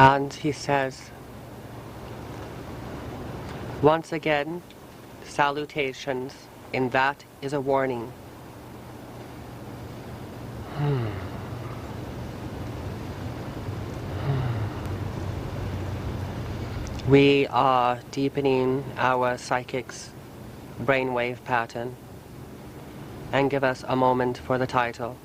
And he says, once again, salutations, and that is a warning. We are deepening our psychic's brainwave pattern, and give us a moment for the title.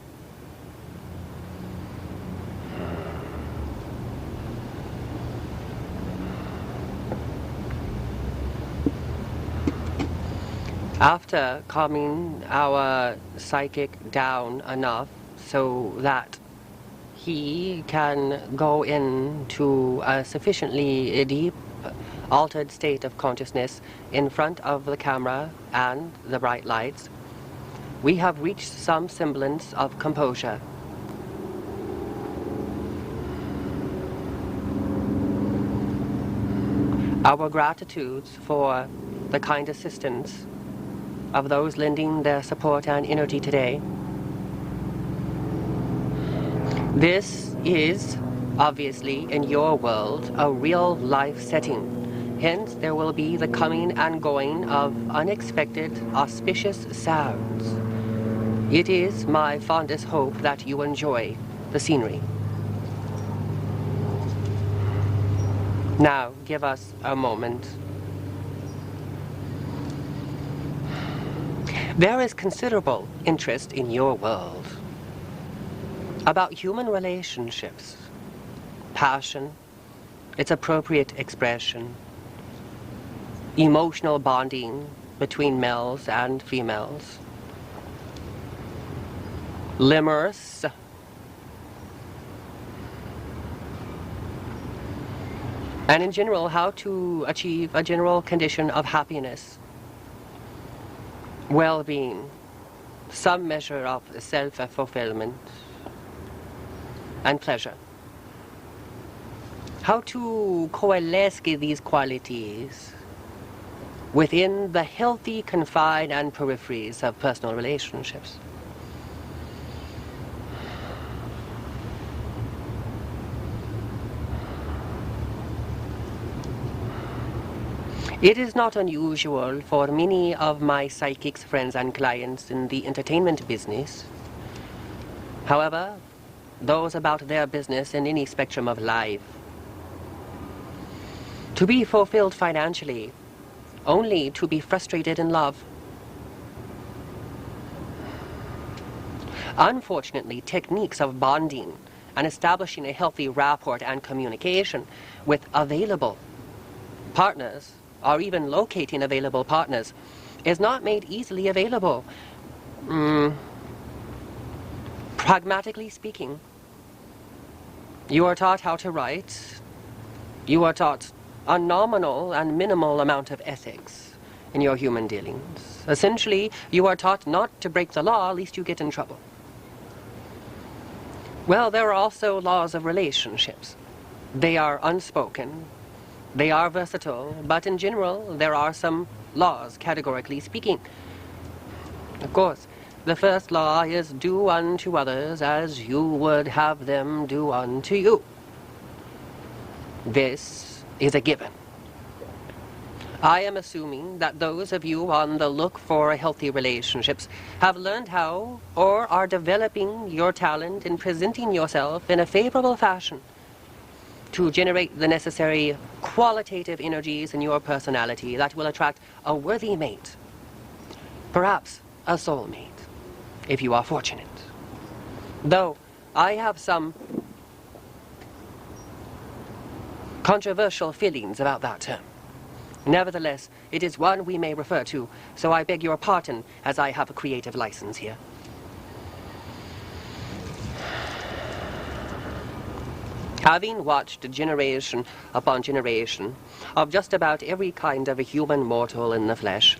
After calming our psychic down enough so that he can go into a sufficiently deep, altered state of consciousness in front of the camera and the bright lights, we have reached some semblance of composure. Our gratitudes for the kind assistance of those lending their support and energy today. This is, obviously, in your world, a real-life setting. Hence, there will be the coming and going of unexpected, auspicious sounds. It is my fondest hope that you enjoy the scenery. Now, give us a moment. There is considerable interest in your world about human relationships, passion, its appropriate expression, emotional bonding between males and females, lemurs, and in general, how to achieve a general condition of happiness, well-being, some measure of self-fulfillment, and pleasure. How to coalesce these qualities within the healthy confine and peripheries of personal relationships. It is not unusual for many of my psychics, friends, and clients in the entertainment business. However, those about their business in any spectrum of life, to be fulfilled financially, only to be frustrated in love. Unfortunately, techniques of bonding and establishing a healthy rapport and communication with available partners, or even locating available partners, is not made easily available. Pragmatically speaking, you are taught how to write. You are taught a nominal and minimal amount of ethics in your human dealings. Essentially, you are taught not to break the law, lest you get in trouble. Well, there are also laws of relationships. They are unspoken. They are versatile, but in general, there are some laws, categorically speaking. Of course, the first law is do unto others as you would have them do unto you. This is a given. I am assuming that those of you on the look for healthy relationships have learned how or are developing your talent in presenting yourself in a favorable fashion to generate the necessary qualitative energies in your personality that will attract a worthy mate, perhaps a soulmate, if you are fortunate. Though I have some controversial feelings about that term. Nevertheless, it is one we may refer to, so I beg your pardon as I have a creative license here. Having watched generation upon generation of just about every kind of a human mortal in the flesh,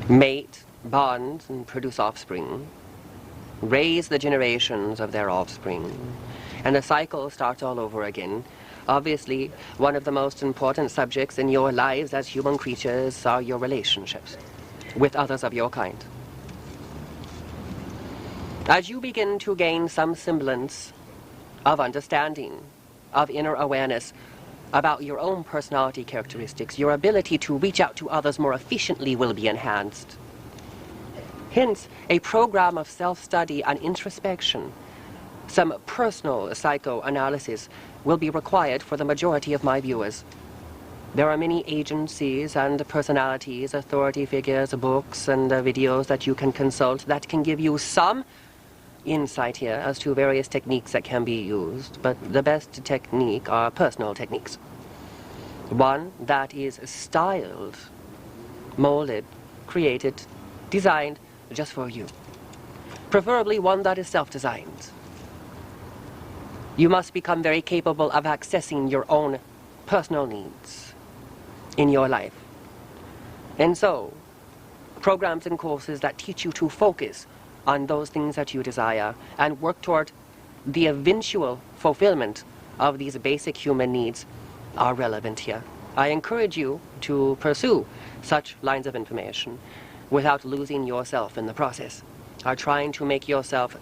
mate, bond, and produce offspring, raise the generations of their offspring, and the cycle starts all over again. Obviously, one of the most important subjects in your lives as human creatures are your relationships with others of your kind. As you begin to gain some semblance of understanding, of inner awareness about your own personality characteristics, your ability to reach out to others more efficiently will be enhanced. Hence, a program of self-study and introspection, some personal psychoanalysis, will be required for the majority of my viewers. There are many agencies and personalities, authority figures, books, and videos that you can consult that can give you some insight here as to various techniques that can be used, but the best technique are personal techniques. One that is styled, molded, created, designed just for you. Preferably one that is self-designed. You must become very capable of accessing your own personal needs in your life. And so, programs and courses that teach you to focus on those things that you desire and work toward the eventual fulfillment of these basic human needs are relevant here. I encourage you to pursue such lines of information without losing yourself in the process, or trying to make yourself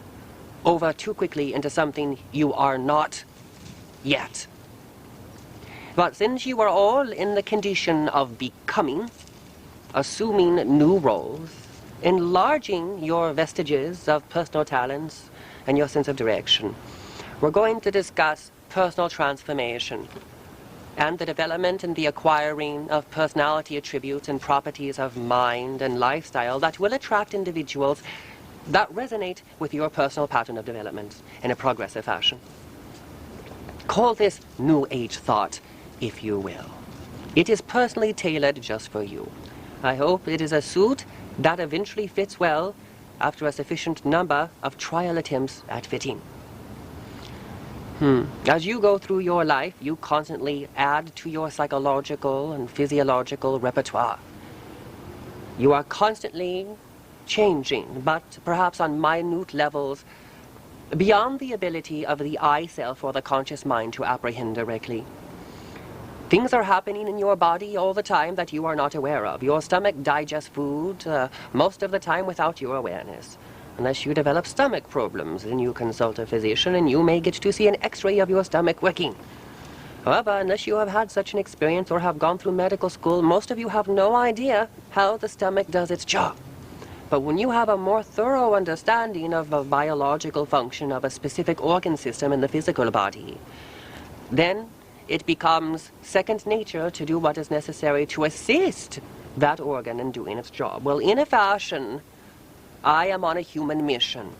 over too quickly into something you are not yet. But since you are all in the condition of becoming, assuming new roles, enlarging your vestiges of personal talents and your sense of direction, we're going to discuss personal transformation and the development and the acquiring of personality attributes and properties of mind and lifestyle that will attract individuals that resonate with your personal pattern of development in a progressive fashion. Call this New Age thought, if you will. It is personally tailored just for you. I hope it is a suit that eventually fits well after a sufficient number of trial attempts at fitting. As you go through your life, you constantly add to your psychological and physiological repertoire. You are constantly changing, but perhaps on minute levels, beyond the ability of the I self or the conscious mind to apprehend directly. Things are happening in your body all the time that you are not aware of. Your stomach digests food most of the time without your awareness. Unless you develop stomach problems, then you consult a physician and you may get to see an x-ray of your stomach working. However, unless you have had such an experience or have gone through medical school, most of you have no idea how the stomach does its job. But when you have a more thorough understanding of a biological function of a specific organ system in the physical body, then it becomes second nature to do what is necessary to assist that organ in doing its job. Well, in a fashion, I am on a human mission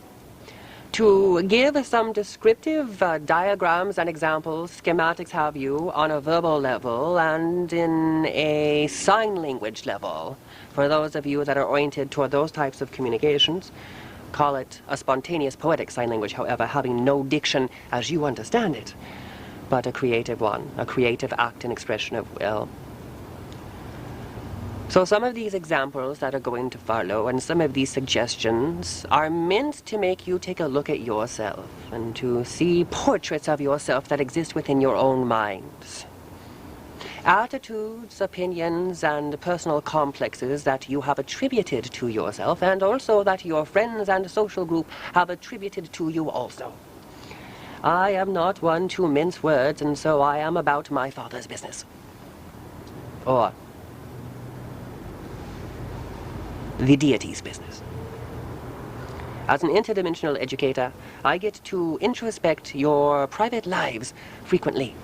to give some descriptive diagrams and examples, schematics have you, on a verbal level and in a sign language level. For those of you that are oriented toward those types of communications, call it a spontaneous poetic sign language, however, having no diction as you understand it, but a creative one, a creative act and expression of will. So some of these examples that are going to follow and some of these suggestions are meant to make you take a look at yourself and to see portraits of yourself that exist within your own minds. Attitudes, opinions, and personal complexes that you have attributed to yourself, and also that your friends and social group have attributed to you also. I am not one to mince words, and so I am about my father's business. Or the deity's business. As an interdimensional educator, I get to introspect your private lives frequently.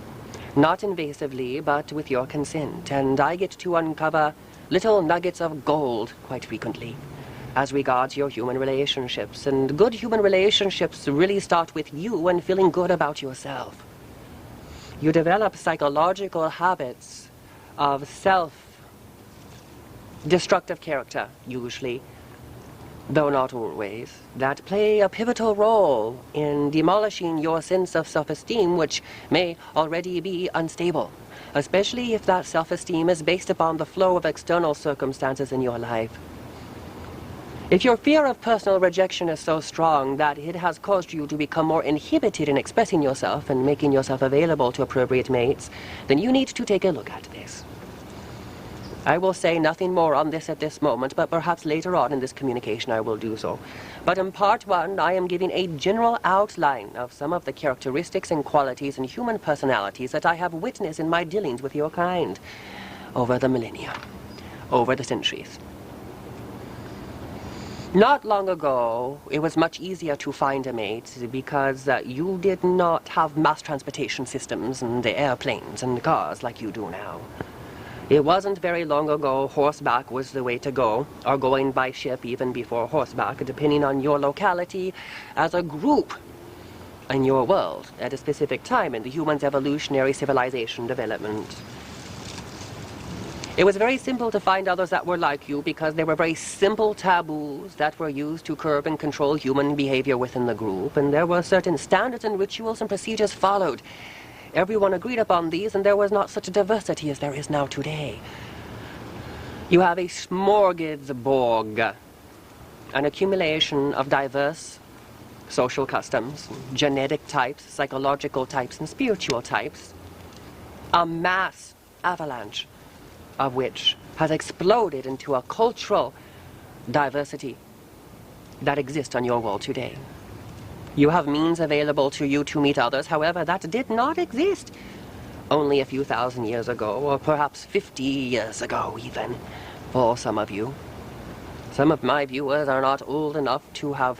Not invasively, but with your consent, and I get to uncover little nuggets of gold quite frequently as regards your human relationships. And good human relationships really start with you and feeling good about yourself. You develop psychological habits of self-destructive character, usually, though not always, that play a pivotal role in demolishing your sense of self-esteem, which may already be unstable, especially if that self-esteem is based upon the flow of external circumstances in your life. If your fear of personal rejection is so strong that it has caused you to become more inhibited in expressing yourself and making yourself available to appropriate mates, then you need to take a look at this. I will say nothing more on this at this moment, but perhaps later on in this communication I will do so. But in part one, I am giving a general outline of some of the characteristics and qualities and human personalities that I have witnessed in my dealings with your kind over the millennia, over the centuries. Not long ago, it was much easier to find a mate because you did not have mass transportation systems and the airplanes and cars like you do now. It wasn't very long ago horseback was the way to go, or going by ship even before horseback, depending on your locality as a group in your world at a specific time in the human's evolutionary civilization development. It was very simple to find others that were like you because there were very simple taboos that were used to curb and control human behavior within the group, and there were certain standards and rituals and procedures followed. Everyone agreed upon these, and there was not such a diversity as there is now today. You have a smorgasbord, an accumulation of diverse social customs, genetic types, psychological types, and spiritual types, a mass avalanche of which has exploded into a cultural diversity that exists on your world today. You have means available to you to meet others, however, that did not exist only a few thousand years ago, or perhaps 50 years ago even, for some of you. Some of my viewers are not old enough to have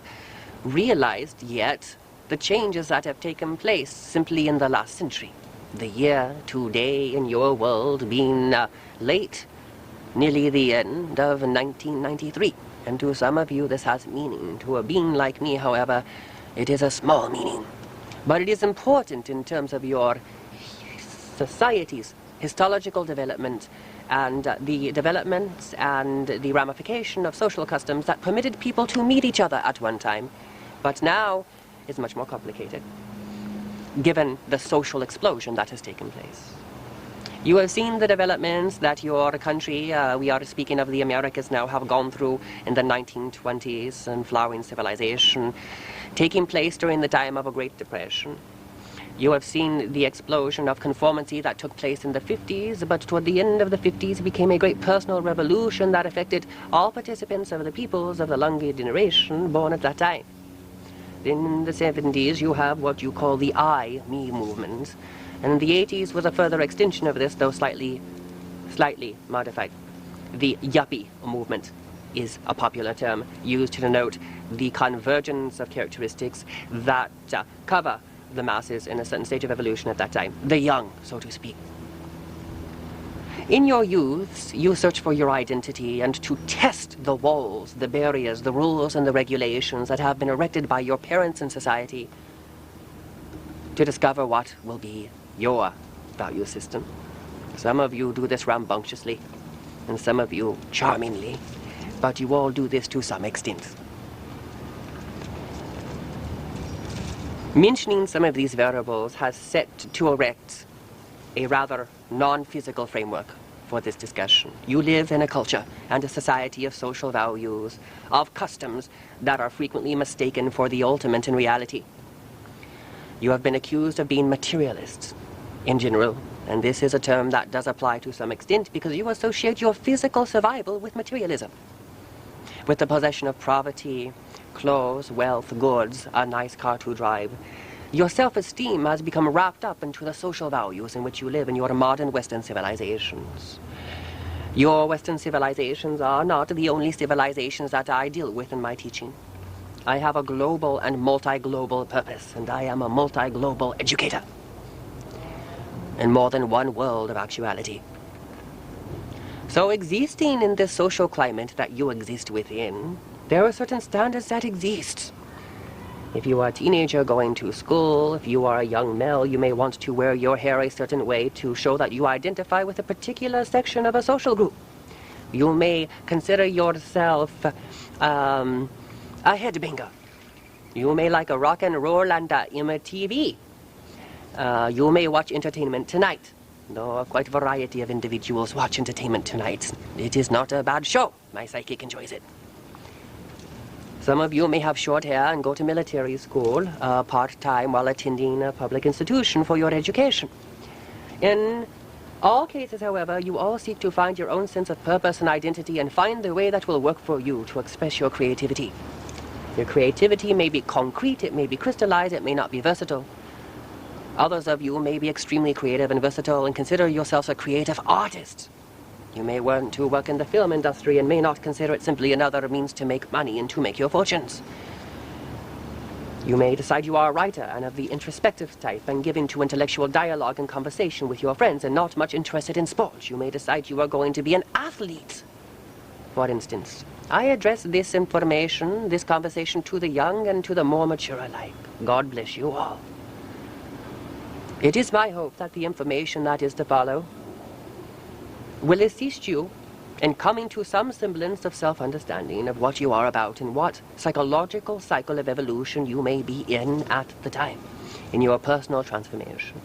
realized yet the changes that have taken place simply in the last century. The year today in your world being late, nearly the end of 1993. And to some of you this has meaning. To a being like me, however, it is a small meaning. But it is important in terms of your society's histological development and the development and the ramification of social customs that permitted people to meet each other at one time. But now it's much more complicated, given the social explosion that has taken place. You have seen the developments that your country, we are speaking of the Americas now, have gone through in the 1920s and flowering civilization, taking place during the time of a Great Depression. You have seen the explosion of conformity that took place in the 50s, but toward the end of the 50s became a great personal revolution that affected all participants of the peoples of the younger generation born at that time. Then in the 70s you have what you call the I, me movement. And the 80s was a further extension of this, though slightly modified. The yuppie movement is a popular term used to denote the convergence of characteristics that cover the masses in a certain stage of evolution at that time. The young, so to speak. In your youths, you search for your identity and to test the walls, the barriers, the rules and the regulations that have been erected by your parents and society to discover what will be your value system. Some of you do this rambunctiously, and some of you charmingly, but you all do this to some extent. Mentioning some of these variables has set to erect a rather non-physical framework for this discussion. You live in a culture and a society of social values, of customs that are frequently mistaken for the ultimate in reality. You have been accused of being materialists in general, and this is a term that does apply to some extent because you associate your physical survival with materialism, with the possession of property, clothes, wealth, goods, a nice car to drive. Your self-esteem has become wrapped up into the social values in which you live in your modern Western civilizations. Your Western civilizations are not the only civilizations that I deal with in my teaching. I have a global and multi-global purpose, and I am a multi-global educator in more than one world of actuality. So existing in this social climate that you exist within, there are certain standards that exist. If you are a teenager going to school, if you are a young male, you may want to wear your hair a certain way to show that you identify with a particular section of a social group. You may consider yourself a headbanger. You may like a rock and roll and MTV. You may watch Entertainment Tonight. Though quite a variety of individuals watch Entertainment Tonight. It is not a bad show. My psychic enjoys it. Some of you may have short hair and go to military school part-time while attending a public institution for your education. In All cases, however, you all seek to find your own sense of purpose and identity and find the way that will work for you to express your creativity. Your creativity may be concrete, it may be crystallized, it may not be versatile. Others of you may be extremely creative and versatile and consider yourselves a creative artist. You may want to work in the film industry and may not consider it simply another means to make money and to make your fortunes. You may decide you are a writer and of the introspective type and given to intellectual dialogue and conversation with your friends and not much interested in sports. You may decide you are going to be an athlete. For instance, I address this information, this conversation to the young and to the more mature alike. God bless you all. It is my hope that the information that is to follow will assist you in coming to some semblance of self-understanding of what you are about and what psychological cycle of evolution you may be in at the time, in your personal transformation.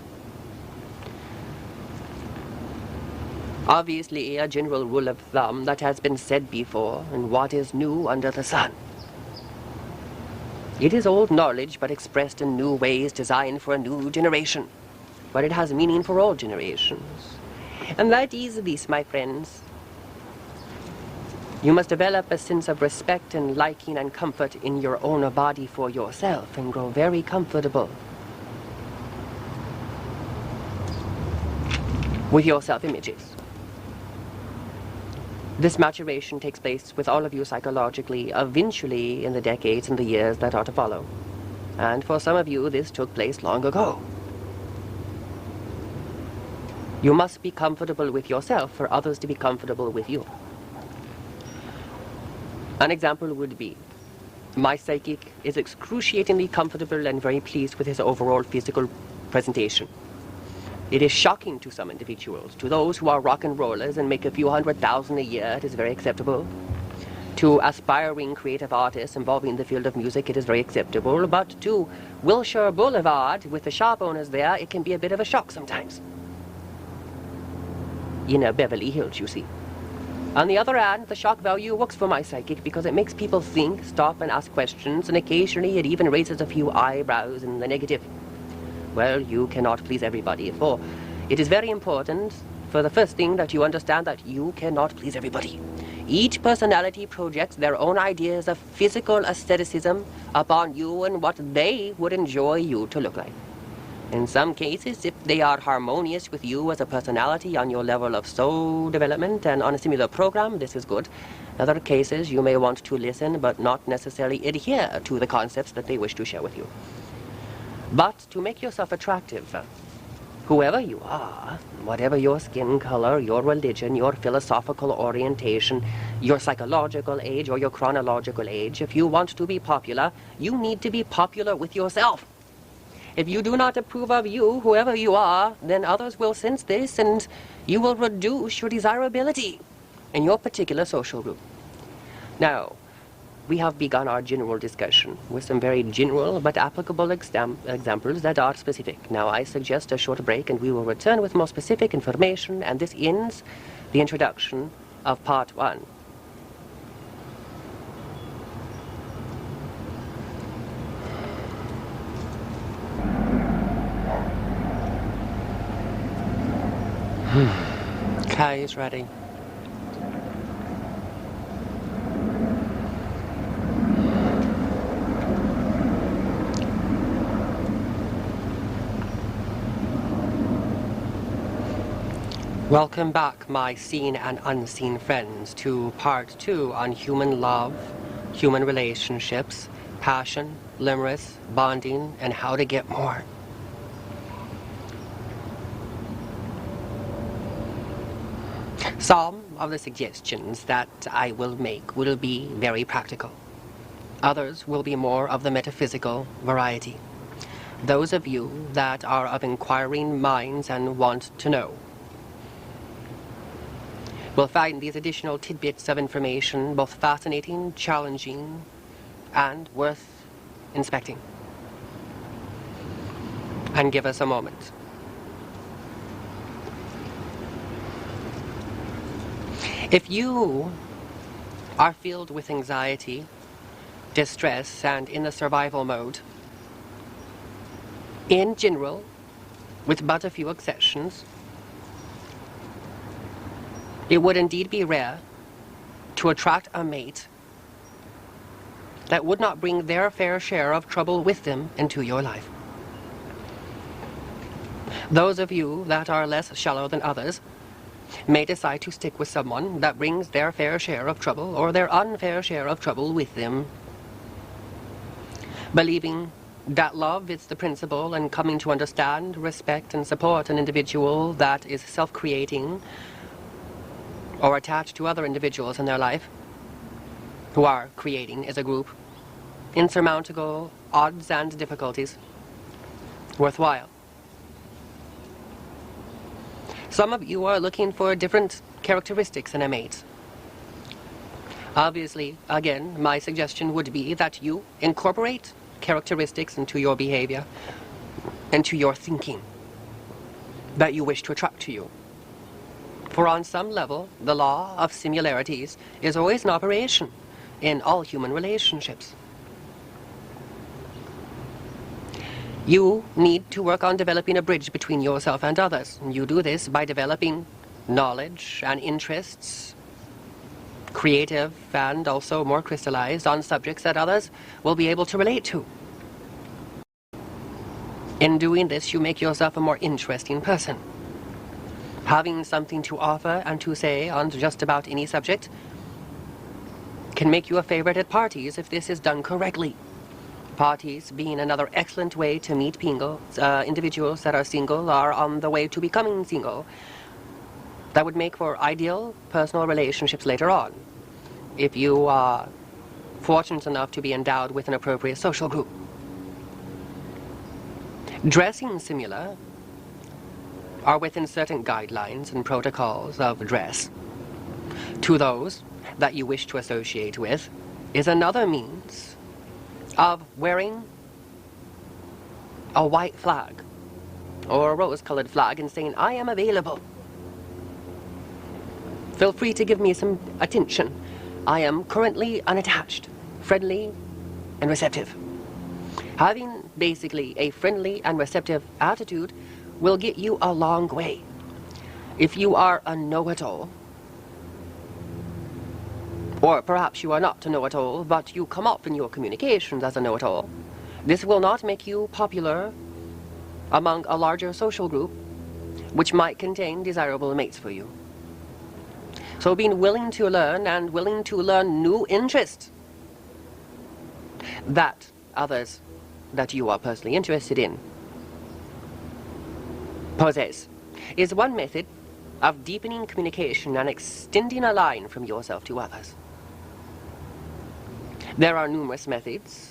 Obviously, a general rule of thumb that has been said before, and what is new under the sun. It is old knowledge, but expressed in new ways, designed for a new generation. But it has meaning for all generations. And that is this, my friends. You must develop a sense of respect and liking and comfort in your own body for yourself and grow very comfortable with your self-images. This maturation takes place with all of you psychologically, eventually in the decades and the years that are to follow. And for some of you, this took place long ago. You must be comfortable with yourself for others to be comfortable with you. An example would be, my psychic is excruciatingly comfortable and very pleased with his overall physical presentation. It is shocking to some individuals. To those who are rock and rollers and make a few $100,000 a year, it is very acceptable. To aspiring creative artists involving the field of music, it is very acceptable. But to Wilshire Boulevard, with the shop owners there, it can be a bit of a shock sometimes. Beverly Hills, you see. On the other hand, the shock value works for my psychic because it makes people think, stop and ask questions, and occasionally it even raises a few eyebrows in the negative. Well, you cannot please everybody, for it is very important, for the first thing, that you understand that you cannot please everybody. Each personality projects their own ideas of physical aestheticism upon you and what they would enjoy you to look like. In some cases, if they are harmonious with you as a personality on your level of soul development and on a similar program, this is good. In other cases, you may want to listen but not necessarily adhere to the concepts that they wish to share with you. But to make yourself attractive, whoever you are, whatever your skin color, your religion, your philosophical orientation, your psychological age or your chronological age, if you want to be popular, you need to be popular with yourself. If you do not approve of you, whoever you are, then others will sense this and you will reduce your desirability in your particular social group. Now, we have begun our general discussion with some very general but applicable examples that are specific. Now, I suggest a short break and we will return with more specific information, and this ends the introduction of part 1. Kai is ready. Welcome back, my seen and unseen friends, to part 2 on human love, human relationships, passion, limerence, bonding, and how to get more. Some of the suggestions that I will make will be very practical. Others will be more of the metaphysical variety. Those of you that are of inquiring minds and want to know will find these additional tidbits of information both fascinating, challenging, and worth inspecting. And give us a moment. If you are filled with anxiety, distress, and in the survival mode, in general, with but a few exceptions, It would indeed be rare to attract a mate that would not bring their fair share of trouble with them into your life. Those of you that are less shallow than others may decide to stick with someone that brings their fair share of trouble or their unfair share of trouble with them, believing that love is the principle and coming to understand, respect, and support an individual that is self-creating or attached to other individuals in their life who are creating as a group insurmountable odds and difficulties worthwhile. Some of you are looking for different characteristics in a mate. Obviously, again, my suggestion would be that you incorporate characteristics into your behavior, into your thinking, that you wish to attract to you. For on some level, the law of similarities is always in operation in all human relationships. You need to work on developing a bridge between yourself and others. You do this by developing knowledge and interests, creative and also more crystallized, on subjects that others will be able to relate to. In doing this, you make yourself a more interesting person. Having something to offer and to say on just about any subject can make you a favorite at parties if this is done correctly. Parties being another excellent way to meet individuals that are single or on the way to becoming single. That would make for ideal personal relationships later on, if you are fortunate enough to be endowed with an appropriate social group. Dressing similar are within certain guidelines and protocols of dress. To those that you wish to associate with is another means of wearing a white flag or a rose-colored flag and saying, I am available. Feel free to give me some attention. I am currently unattached, friendly, and receptive. Having basically a friendly and receptive attitude will get you a long way. If you are a know-it-all, or perhaps you are not a know-it-all, but you come up in your communications as a know-it-all, this will not make you popular among a larger social group, which might contain desirable mates for you. So being willing to learn and willing to learn new interests that others that you are personally interested in possess is one method of deepening communication and extending a line from yourself to others. There are numerous methods.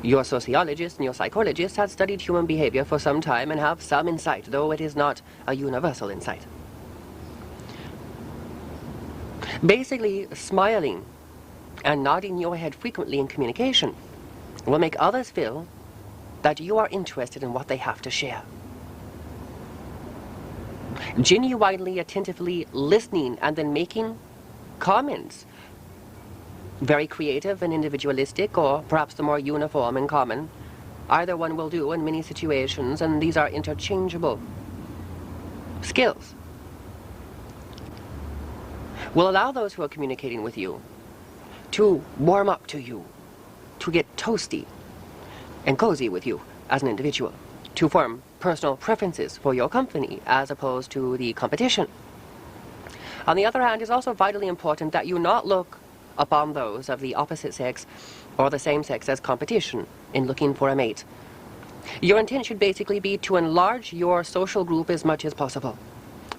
Your sociologists and your psychologists have studied human behavior for some time and have some insight, though it is not a universal insight. Basically, smiling and nodding your head frequently in communication will make others feel that you are interested in what they have to share. Genuinely, attentively listening and then making comments, very creative and individualistic, or perhaps the more uniform and common. Either one will do in many situations, and these are interchangeable skills. Will allow those who are communicating with you to warm up to you, to get toasty and cozy with you as an individual, to form personal preferences for your company as opposed to the competition. On the other hand, it's also vitally important that you not look upon those of the opposite sex or the same sex as competition in looking for a mate. Your intent should basically be to enlarge your social group as much as possible,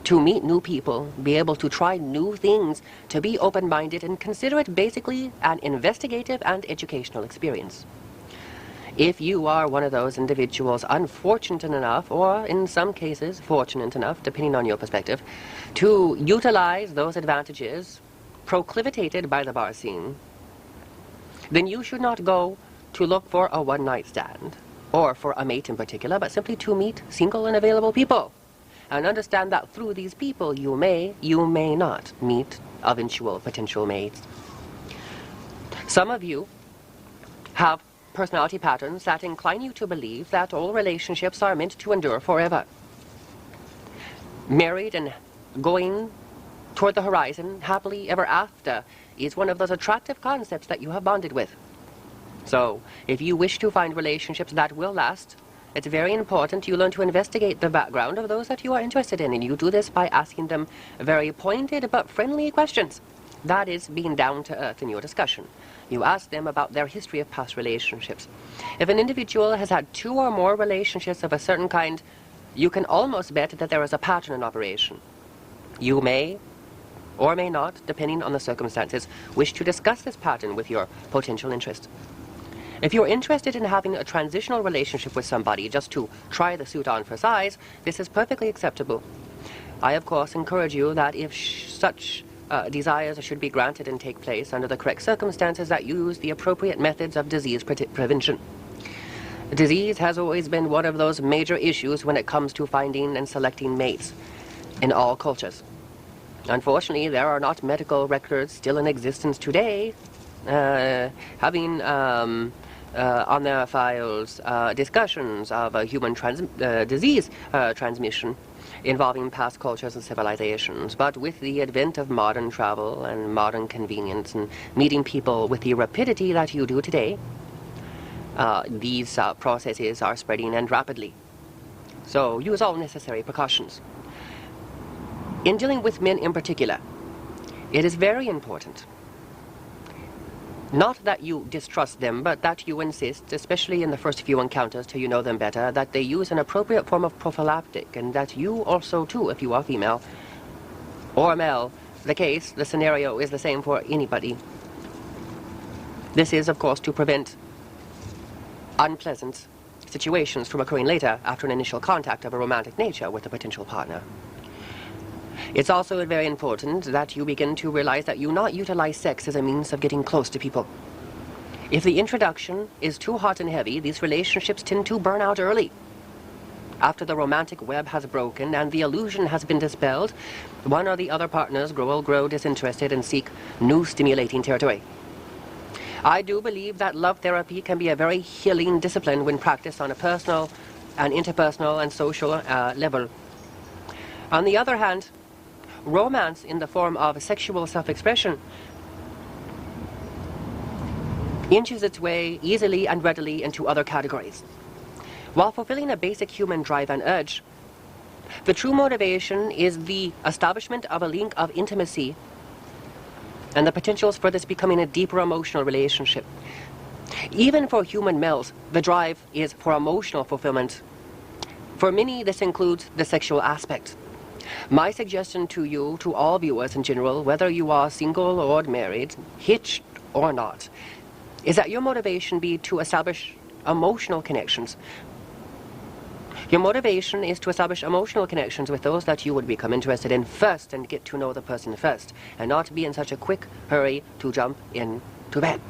to meet new people, be able to try new things, to be open-minded and consider it basically an investigative and educational experience. If you are one of those individuals unfortunate enough, or in some cases fortunate enough, depending on your perspective, to utilize those advantages proclivitated by the bar scene, then you should not go to look for a one-night stand, or for a mate in particular, but simply to meet single and available people, and understand that through these people you may not meet eventual potential mates. Some of you have personality patterns that incline you to believe that all relationships are meant to endure forever. Married and going toward the horizon, happily ever after, is one of those attractive concepts that you have bonded with. So, if you wish to find relationships that will last, it's very important you learn to investigate the background of those that you are interested in, and you do this by asking them very pointed but friendly questions. That is being down to earth in your discussion. You ask them about their history of past relationships. If an individual has had 2 or more relationships of a certain kind, you can almost bet that there is a pattern in operation. You may, or may not, depending on the circumstances, wish to discuss this pattern with your potential interest. If you're interested in having a transitional relationship with somebody just to try the suit on for size, this is perfectly acceptable. I, of course, encourage you that if such desires should be granted and take place under the correct circumstances, that you use the appropriate methods of disease prevention. Disease has always been one of those major issues when it comes to finding and selecting mates in all cultures. Unfortunately, there are not medical records still in existence today having on their files discussions of human disease transmission involving past cultures and civilizations. But with the advent of modern travel and modern convenience and meeting people with the rapidity that you do today, these processes are spreading and rapidly. So use all necessary precautions. In dealing with men in particular, it is very important not that you distrust them, but that you insist, especially in the first few encounters till you know them better, that they use an appropriate form of prophylactic, and that you also, too, if you are female or male, the scenario is the same for anybody. This is, of course, to prevent unpleasant situations from occurring later after an initial contact of a romantic nature with a potential partner. It's also very important that you begin to realize that you not utilize sex as a means of getting close to people. If the introduction is too hot and heavy, these relationships tend to burn out early. After the romantic web has broken and the illusion has been dispelled, one or the other partners will grow disinterested and seek new stimulating territory. I do believe that love therapy can be a very healing discipline when practiced on a personal and interpersonal and social level. On the other hand, romance in the form of sexual self-expression inches its way easily and readily into other categories. While fulfilling a basic human drive and urge, the true motivation is the establishment of a link of intimacy and the potentials for this becoming a deeper emotional relationship. Even for human males, the drive is for emotional fulfillment. For many, this includes the sexual aspect. My suggestion to you, to all viewers in general, whether you are single or married, hitched or not, is that your motivation be to establish emotional connections. Your motivation is to establish emotional connections with those that you would become interested in first and get to know the person first, and not be in such a quick hurry to jump into bed.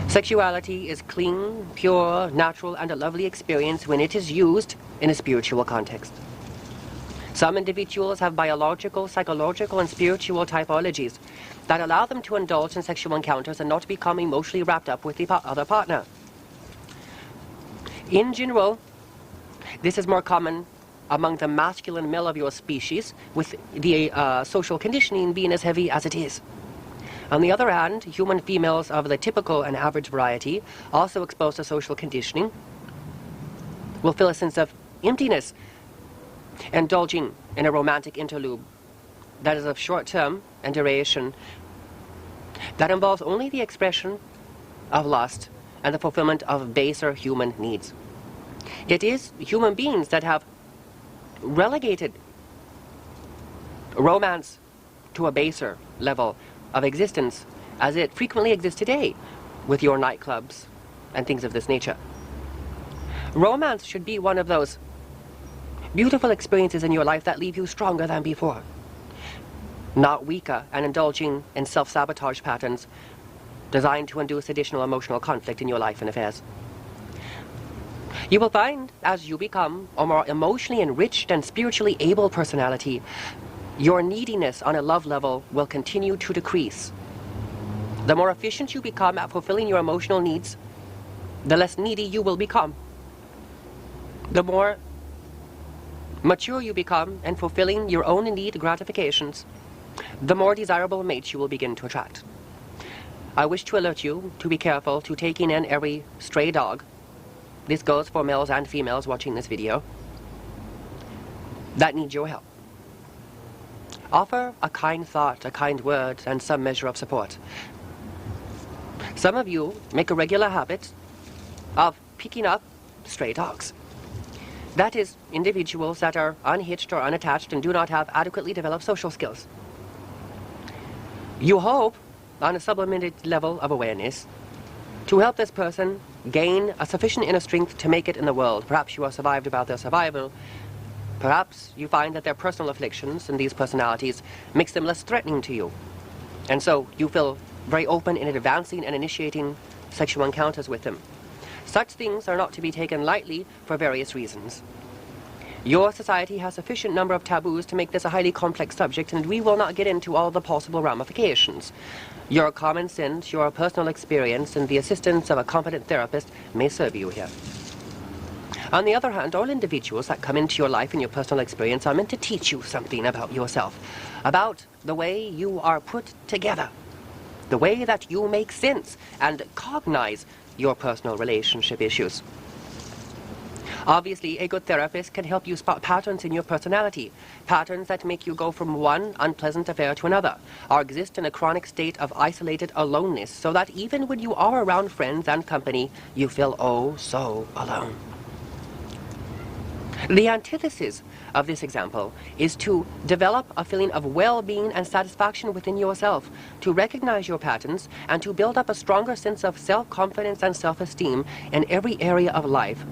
Sexuality is clean, pure, natural, and a lovely experience when it is used in a spiritual context. Some individuals have biological, psychological, and spiritual typologies that allow them to indulge in sexual encounters and not become emotionally wrapped up with the other partner. In general, this is more common among the masculine male of your species, with the social conditioning being as heavy as it is. On the other hand, human females of the typical and average variety, also exposed to social conditioning, will feel a sense of emptiness indulging in a romantic interlude that is of short term and duration, that involves only the expression of lust and the fulfillment of baser human needs. It is human beings that have relegated romance to a baser level of existence, as it frequently exists today with your nightclubs and things of this nature. Romance should be one of those beautiful experiences in your life that leave you stronger than before, not weaker and indulging in self-sabotage patterns designed to induce additional emotional conflict in your life and affairs. You will find, as you become a more emotionally enriched and spiritually able personality, your neediness on a love level will continue to decrease. The more efficient you become at fulfilling your emotional needs, the less needy you will become. The more mature you become in fulfilling your own need gratifications, the more desirable mates you will begin to attract. I wish to alert you to be careful to taking in every stray dog. This goes for males and females watching this video that needs your help. Offer a kind thought, a kind word, and some measure of support. Some of you make a regular habit of picking up stray dogs. That is, individuals that are unhitched or unattached and do not have adequately developed social skills. You hope, on a sublimated level of awareness, to help this person gain a sufficient inner strength to make it in the world. Perhaps you are survived about their survival. Perhaps you find that their personal afflictions and these personalities makes them less threatening to you. And so you feel very open in advancing and initiating sexual encounters with them. Such things are not to be taken lightly for various reasons. Your society has sufficient number of taboos to make this a highly complex subject, and we will not get into all the possible ramifications. Your common sense, your personal experience, and the assistance of a competent therapist may serve you here. On the other hand, all individuals that come into your life and your personal experience are meant to teach you something about yourself, about the way you are put together, the way that you make sense and cognize your personal relationship issues. Obviously, a good therapist can help you spot patterns in your personality, patterns that make you go from one unpleasant affair to another, or exist in a chronic state of isolated aloneness, so that even when you are around friends and company, you feel oh so alone. The antithesis of this example is to develop a feeling of well-being and satisfaction within yourself, to recognize your patterns, and to build up a stronger sense of self-confidence and self-esteem in every area of life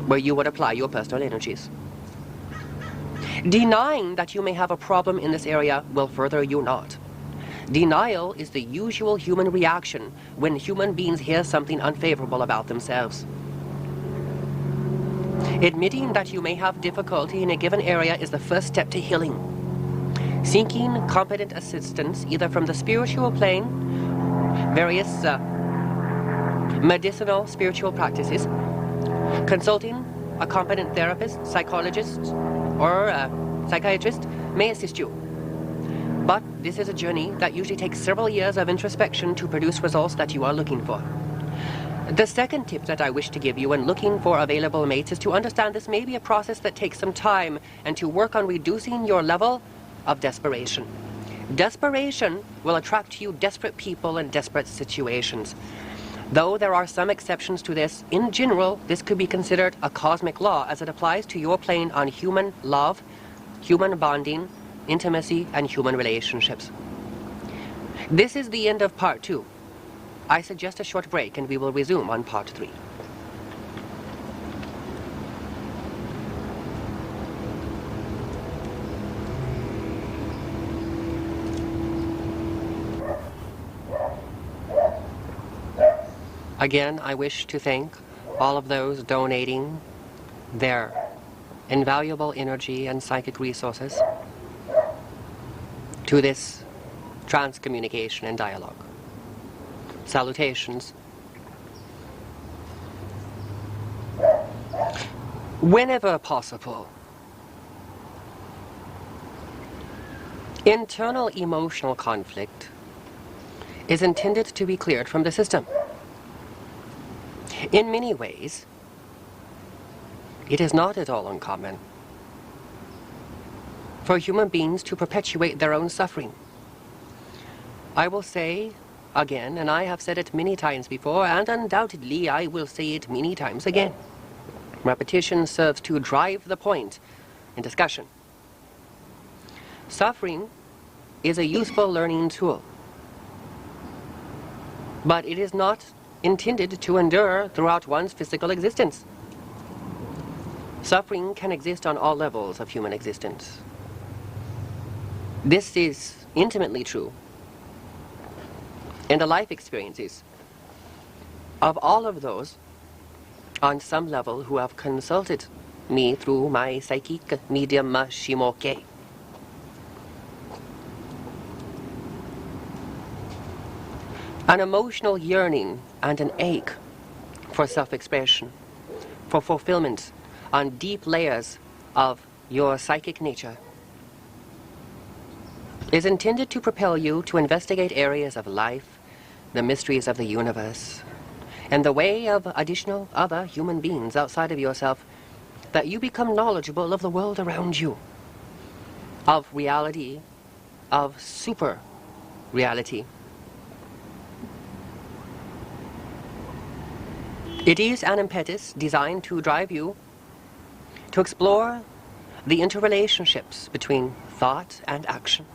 where you would apply your personal energies. Denying that you may have a problem in this area will further you not. Denial is the usual human reaction when human beings hear something unfavorable about themselves. Admitting that you may have difficulty in a given area is the first step to healing. Seeking competent assistance, either from the spiritual plane, various medicinal spiritual practices, consulting a competent therapist, psychologist, or psychiatrist may assist you. But this is a journey that usually takes several years of introspection to produce results that you are looking for. The second tip that I wish to give you when looking for available mates is to understand this may be a process that takes some time, and to work on reducing your level of desperation. Desperation will attract to you desperate people and desperate situations. Though there are some exceptions to this, in general, this could be considered a cosmic law as it applies to your plane on human love, human bonding, intimacy, and human relationships. This is the end of part 2. I suggest a short break and we will resume on part 3. Again, I wish to thank all of those donating their invaluable energy and psychic resources to this transcommunication and dialogue. Salutations. Whenever possible, internal emotional conflict is intended to be cleared from the system. In many ways, it is not at all uncommon for human beings to perpetuate their own suffering. I will say again, and I have said it many times before, and undoubtedly I will say it many times again. Repetition serves to drive the point in discussion. Suffering is a useful learning tool, but it is not intended to endure throughout one's physical existence. Suffering can exist on all levels of human existence. This is intimately true in the life experiences of all of those on some level who have consulted me through my psychic medium Shimoke. An emotional yearning and an ache for self-expression, for fulfillment on deep layers of your psychic nature, is intended to propel you to investigate areas of life, the mysteries of the universe, and the way of additional other human beings outside of yourself, that you become knowledgeable of the world around you, of reality, of super reality. It is an impetus designed to drive you to explore the interrelationships between thought and action,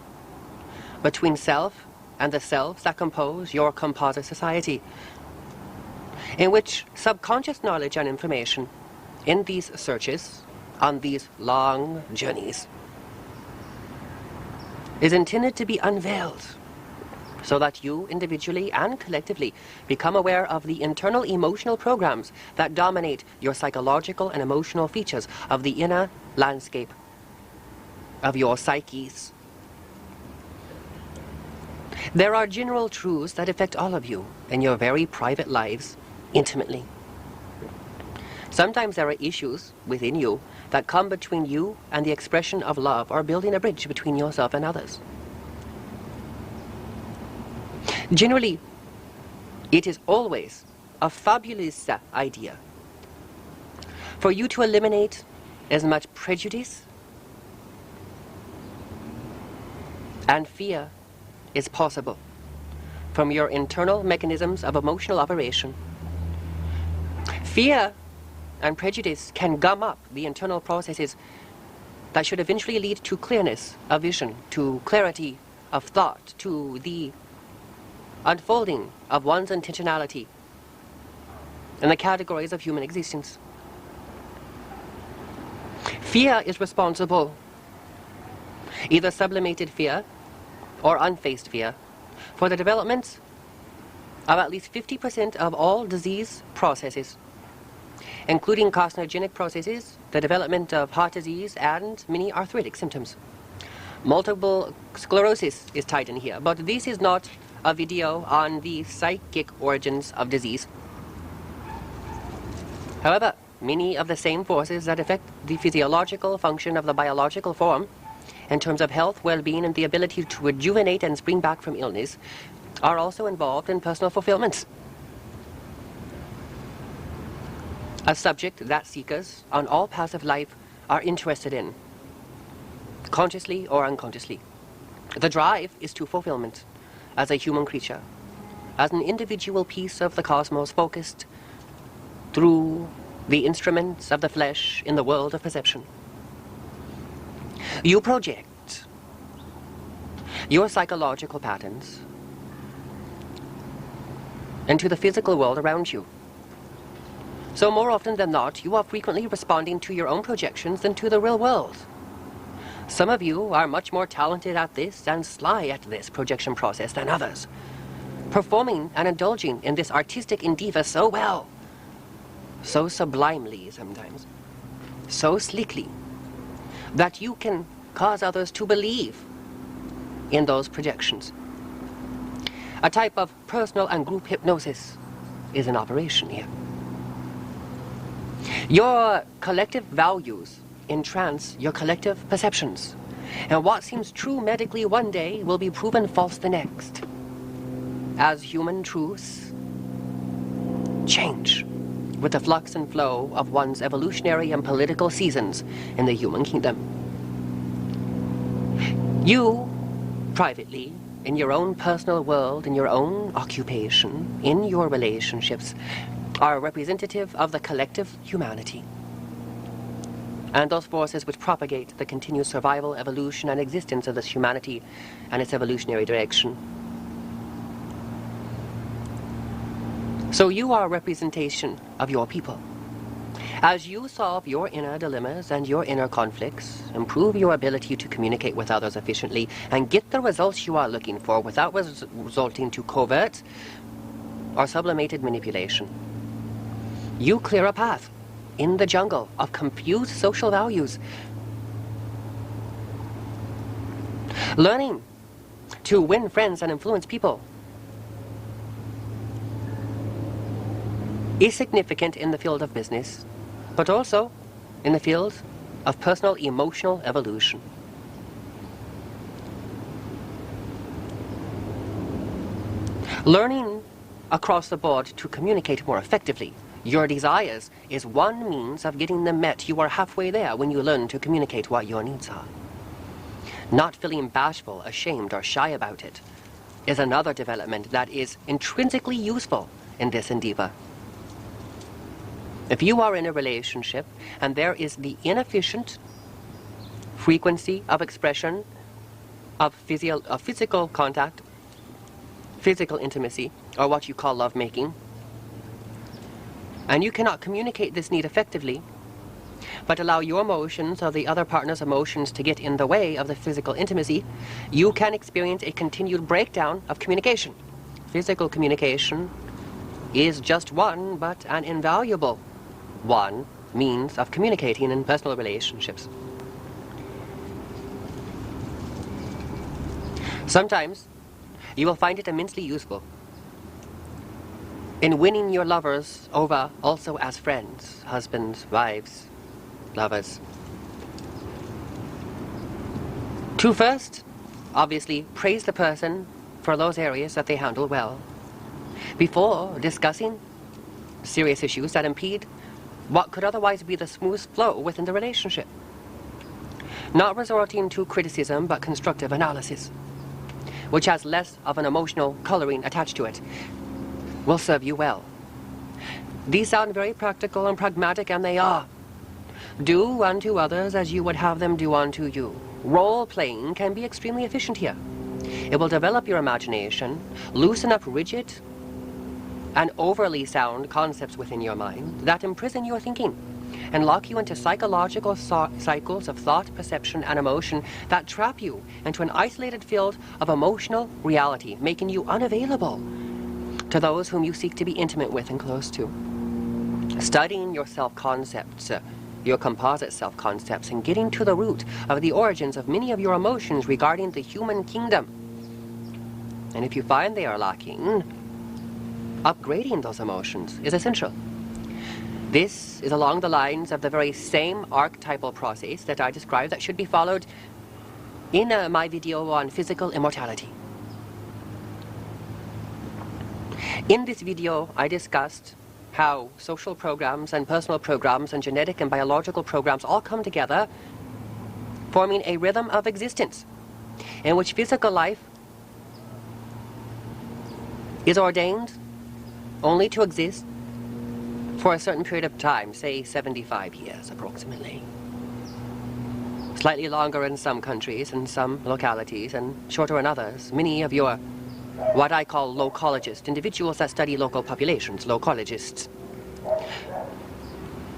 between self and the selves that compose your composite society, in which subconscious knowledge and information in these searches, on these long journeys, is intended to be unveiled, so that you individually and collectively become aware of the internal emotional programs that dominate your psychological and emotional features of the inner landscape of your psyches. There are general truths that affect all of you in your very private lives intimately. Sometimes there are issues within you that come between you and the expression of love, or building a bridge between yourself and others. Generally, it is always a fabulous idea for you to eliminate as much prejudice and fear as possible from your internal mechanisms of emotional operation. Fear and prejudice can gum up the internal processes that should eventually lead to clearness of vision, to clarity of thought, to the unfolding of one's intentionality in the categories of human existence. Fear is responsible, either sublimated fear or unfaced fear, for the development of at least 50% of all disease processes, including carcinogenic processes, the development of heart disease, and many arthritic symptoms. Multiple sclerosis is tied in here, but this is not a video on the psychic origins of disease. However, many of the same forces that affect the physiological function of the biological form, in terms of health, well-being, and the ability to rejuvenate and spring back from illness, are also involved in personal fulfillment. A subject that seekers on all paths of life are interested in, consciously or unconsciously. The drive is to fulfillment as a human creature, as an individual piece of the cosmos focused through the instruments of the flesh in the world of perception. You project your psychological patterns into the physical world around you. So more often than not, you are frequently responding to your own projections than to the real world. Some of you are much more talented at this and sly at this projection process than others, performing and indulging in this artistic endeavor so well, so sublimely sometimes, so sleekly, that you can cause others to believe in those projections. A type of personal and group hypnosis is in operation here. Your collective values entrance your collective perceptions, and what seems true medically one day will be proven false the next, as human truths change with the flux and flow of one's evolutionary and political seasons in the human kingdom. You, privately, in your own personal world, in your own occupation, in your relationships, are representative of the collective humanity, and those forces which propagate the continued survival, evolution, and existence of this humanity and its evolutionary direction. So you are a representation of your people. As you solve your inner dilemmas and your inner conflicts, improve your ability to communicate with others efficiently, and get the results you are looking for without resulting to covert or sublimated manipulation, you clear a path in the jungle of confused social values. Learning to win friends and influence people is significant in the field of business, but also in the field of personal emotional evolution. Learning across the board to communicate more effectively your desires is one means of getting them met. You are halfway there when you learn to communicate what your needs are. Not feeling bashful, ashamed, or shy about it is another development that is intrinsically useful in this endeavor. If you are in a relationship and there is the inefficient frequency of expression of physical contact, physical intimacy, or what you call lovemaking, and you cannot communicate this need effectively, but allow your emotions or the other partner's emotions to get in the way of the physical intimacy, you can experience a continued breakdown of communication. Physical communication is just one, but an invaluable one, means of communicating in personal relationships. Sometimes you will find it immensely useful in winning your lovers over also as friends, husbands, wives, lovers. To first, obviously, praise the person for those areas that they handle well, before discussing serious issues that impede what could otherwise be the smooth flow within the relationship. Not resorting to criticism, but constructive analysis, which has less of an emotional coloring attached to it, will serve you well. These sound very practical and pragmatic, and they are. Do unto others as you would have them do unto you. Role-playing can be extremely efficient here. It will develop your imagination, loosen up rigid and overly sound concepts within your mind that imprison your thinking and lock you into psychological cycles of thought, perception, and emotion that trap you into an isolated field of emotional reality, making you unavailable to those whom you seek to be intimate with and close to. Studying your self-concepts, your composite self-concepts, and getting to the root of the origins of many of your emotions regarding the human kingdom. And if you find they are lacking, upgrading those emotions is essential. This is along the lines of the very same archetypal process that I described that should be followed in my video on physical immortality. In this video, I discussed how social programs and personal programs and genetic and biological programs all come together, forming a rhythm of existence in which physical life is ordained only to exist for a certain period of time, say 75 years approximately. Slightly longer in some countries and some localities, and shorter in others. Many of your what I call locologists, individuals that study local populations, locologists,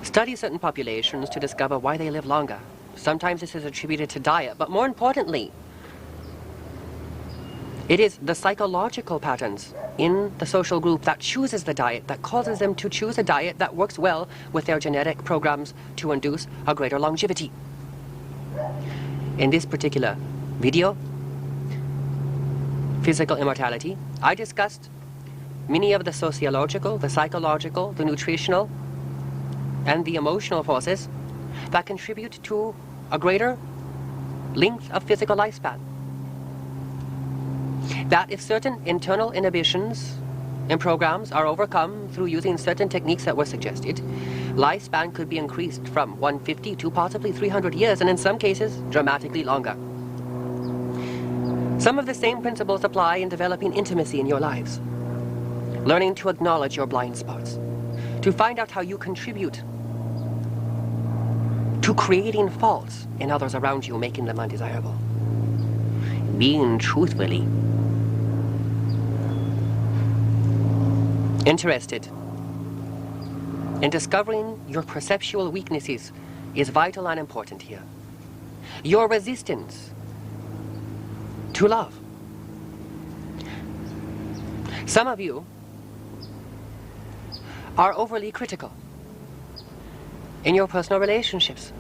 study certain populations to discover why they live longer. Sometimes this is attributed to diet, but more importantly, it is the psychological patterns in the social group that chooses the diet, that causes them to choose a diet that works well with their genetic programs to induce a greater longevity. In this particular video, Physical Immortality, I discussed many of the sociological, the psychological, the nutritional, and the emotional forces that contribute to a greater length of physical lifespan. That if certain internal inhibitions and programs are overcome through using certain techniques that were suggested, lifespan could be increased from 150 to possibly 300 years, and in some cases, dramatically longer. Some of the same principles apply in developing intimacy in your lives. Learning to acknowledge your blind spots, to find out how you contribute to creating faults in others around you, making them undesirable. Being truthfully interested in discovering your perceptual weaknesses is vital and important here. Your resistance to love. Some of you are overly critical in your personal relationships.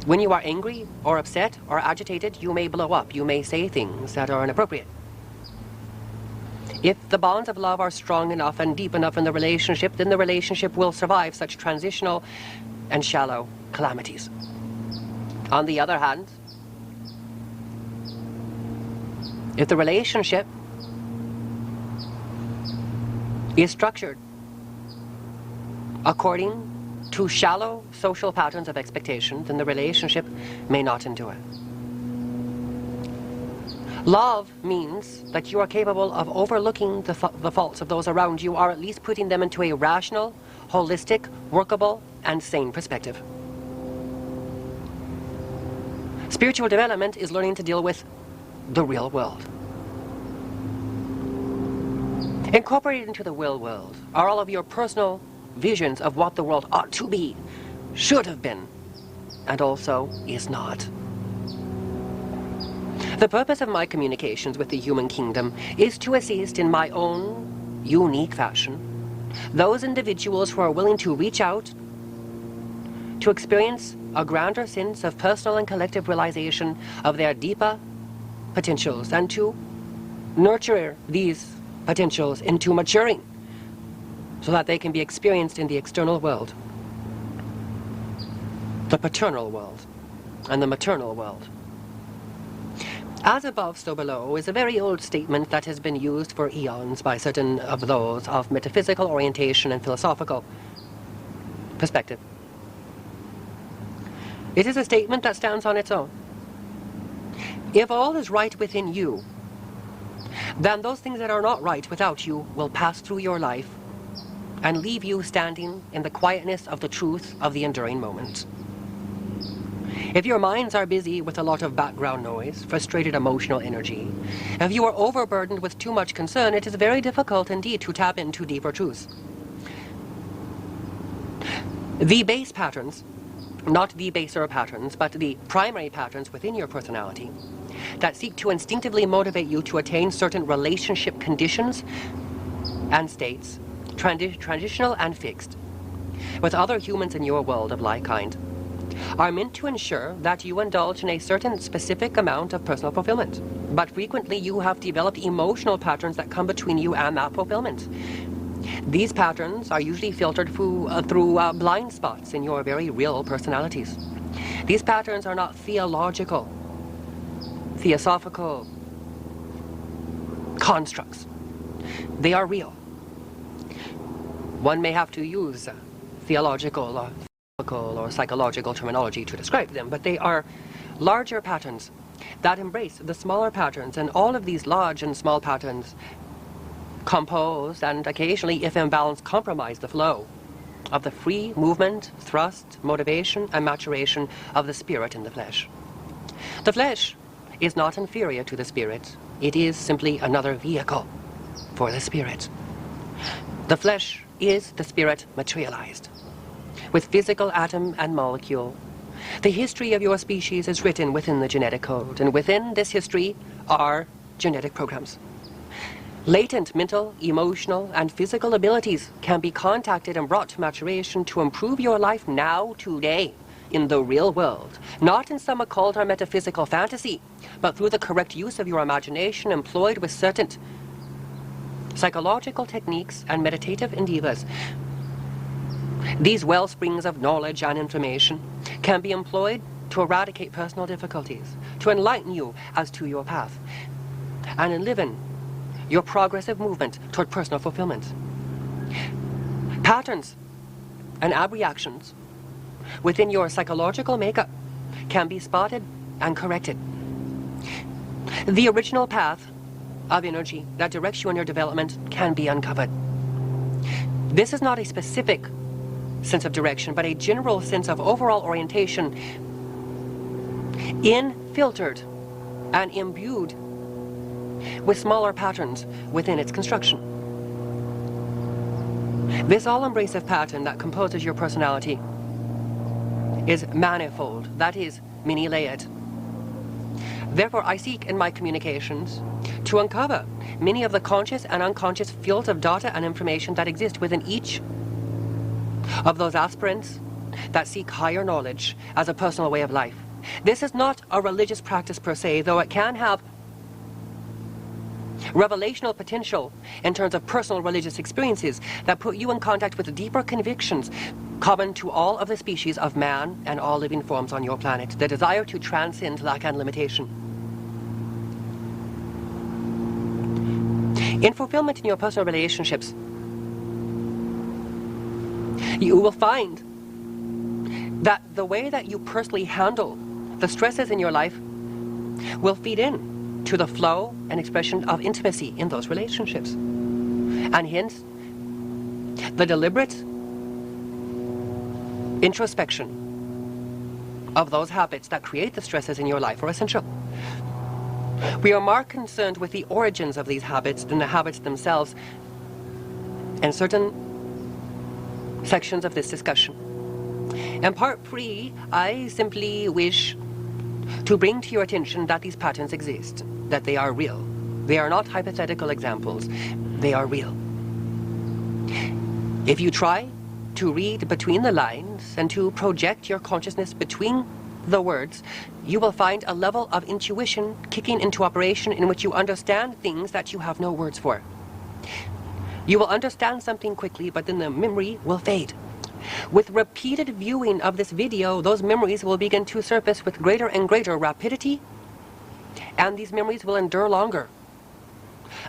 When you are angry or upset or agitated, you may blow up. You may say things that are inappropriate. If the bonds of love are strong enough and deep enough in the relationship, then the relationship will survive such transitional and shallow calamities. On the other hand, if the relationship is structured according to shallow social patterns of expectation, then the relationship may not endure. Love means that you are capable of overlooking the faults of those around you, or at least putting them into a rational, holistic, workable, and sane perspective. Spiritual development is learning to deal with the real world. Incorporated into the real world are all of your personal visions of what the world ought to be, should have been, and also is not. The purpose of my communications with the human kingdom is to assist in my own unique fashion those individuals who are willing to reach out to experience a grander sense of personal and collective realization of their deeper potentials, and to nurture these potentials into maturing so that they can be experienced in the external world, the paternal world and the maternal world. As above, so below is a very old statement that has been used for eons by certain of those of metaphysical orientation and philosophical perspective. It is a statement that stands on its own. If all is right within you, then those things that are not right without you will pass through your life and leave you standing in the quietness of the truth of the enduring moment. If your minds are busy with a lot of background noise, frustrated emotional energy, if you are overburdened with too much concern, it is very difficult indeed to tap into deeper truths. The base patterns, not the baser patterns, but the primary patterns within your personality that seek to instinctively motivate you to attain certain relationship conditions and states, transitional and fixed, with other humans in your world of like kind, are meant to ensure that you indulge in a certain specific amount of personal fulfillment. But frequently you have developed emotional patterns that come between you and that fulfillment. These patterns are usually filtered through blind spots in your very real personalities. These patterns are not theological, theosophical constructs. They are real. One may have to use theological or psychological terminology to describe them, but they are larger patterns that embrace the smaller patterns, and all of these large and small patterns compose and occasionally, if imbalanced, compromise the flow of the free movement, thrust, motivation, and maturation of the spirit in the flesh. The flesh is not inferior to the spirit. It is simply another vehicle for the spirit. The flesh is the spirit materialized, with physical atom and molecule. The history of your species is written within the genetic code, and within this history are genetic programs. Latent mental, emotional, and physical abilities can be contacted and brought to maturation to improve your life now, today, in the real world, not in some occult or metaphysical fantasy, but through the correct use of your imagination employed with certain psychological techniques and meditative endeavors. These well springs of knowledge and information can be employed to eradicate personal difficulties, to enlighten you as to your path, and enliven your progressive movement toward personal fulfillment. Patterns and abreactions within your psychological makeup can be spotted and corrected. The original path of energy that directs you in your development can be uncovered. This is not a specific sense of direction, but a general sense of overall orientation, infiltered and imbued with smaller patterns within its construction. This all-embracive pattern that composes your personality is manifold, that is, many-layered. Therefore, I seek in my communications to uncover many of the conscious and unconscious fields of data and information that exist within each of those aspirants that seek higher knowledge as a personal way of life. This is not a religious practice per se, though it can have revelational potential in terms of personal religious experiences that put you in contact with deeper convictions common to all of the species of man and all living forms on your planet, the desire to transcend lack and limitation. In fulfillment in your personal relationships, you will find that the way that you personally handle the stresses in your life will feed in to the flow and expression of intimacy in those relationships. And hence, the deliberate introspection of those habits that create the stresses in your life are essential. We are more concerned with the origins of these habits than the habits themselves in certain sections of this discussion. In part 3, I simply wish to bring to your attention that these patterns exist, that they are real. They are not hypothetical examples, they are real. If you try to read between the lines and to project your consciousness between the words, you will find a level of intuition kicking into operation in which you understand things that you have no words for. You will understand something quickly, but then the memory will fade. With repeated viewing of this video, those memories will begin to surface with greater and greater rapidity, and these memories will endure longer,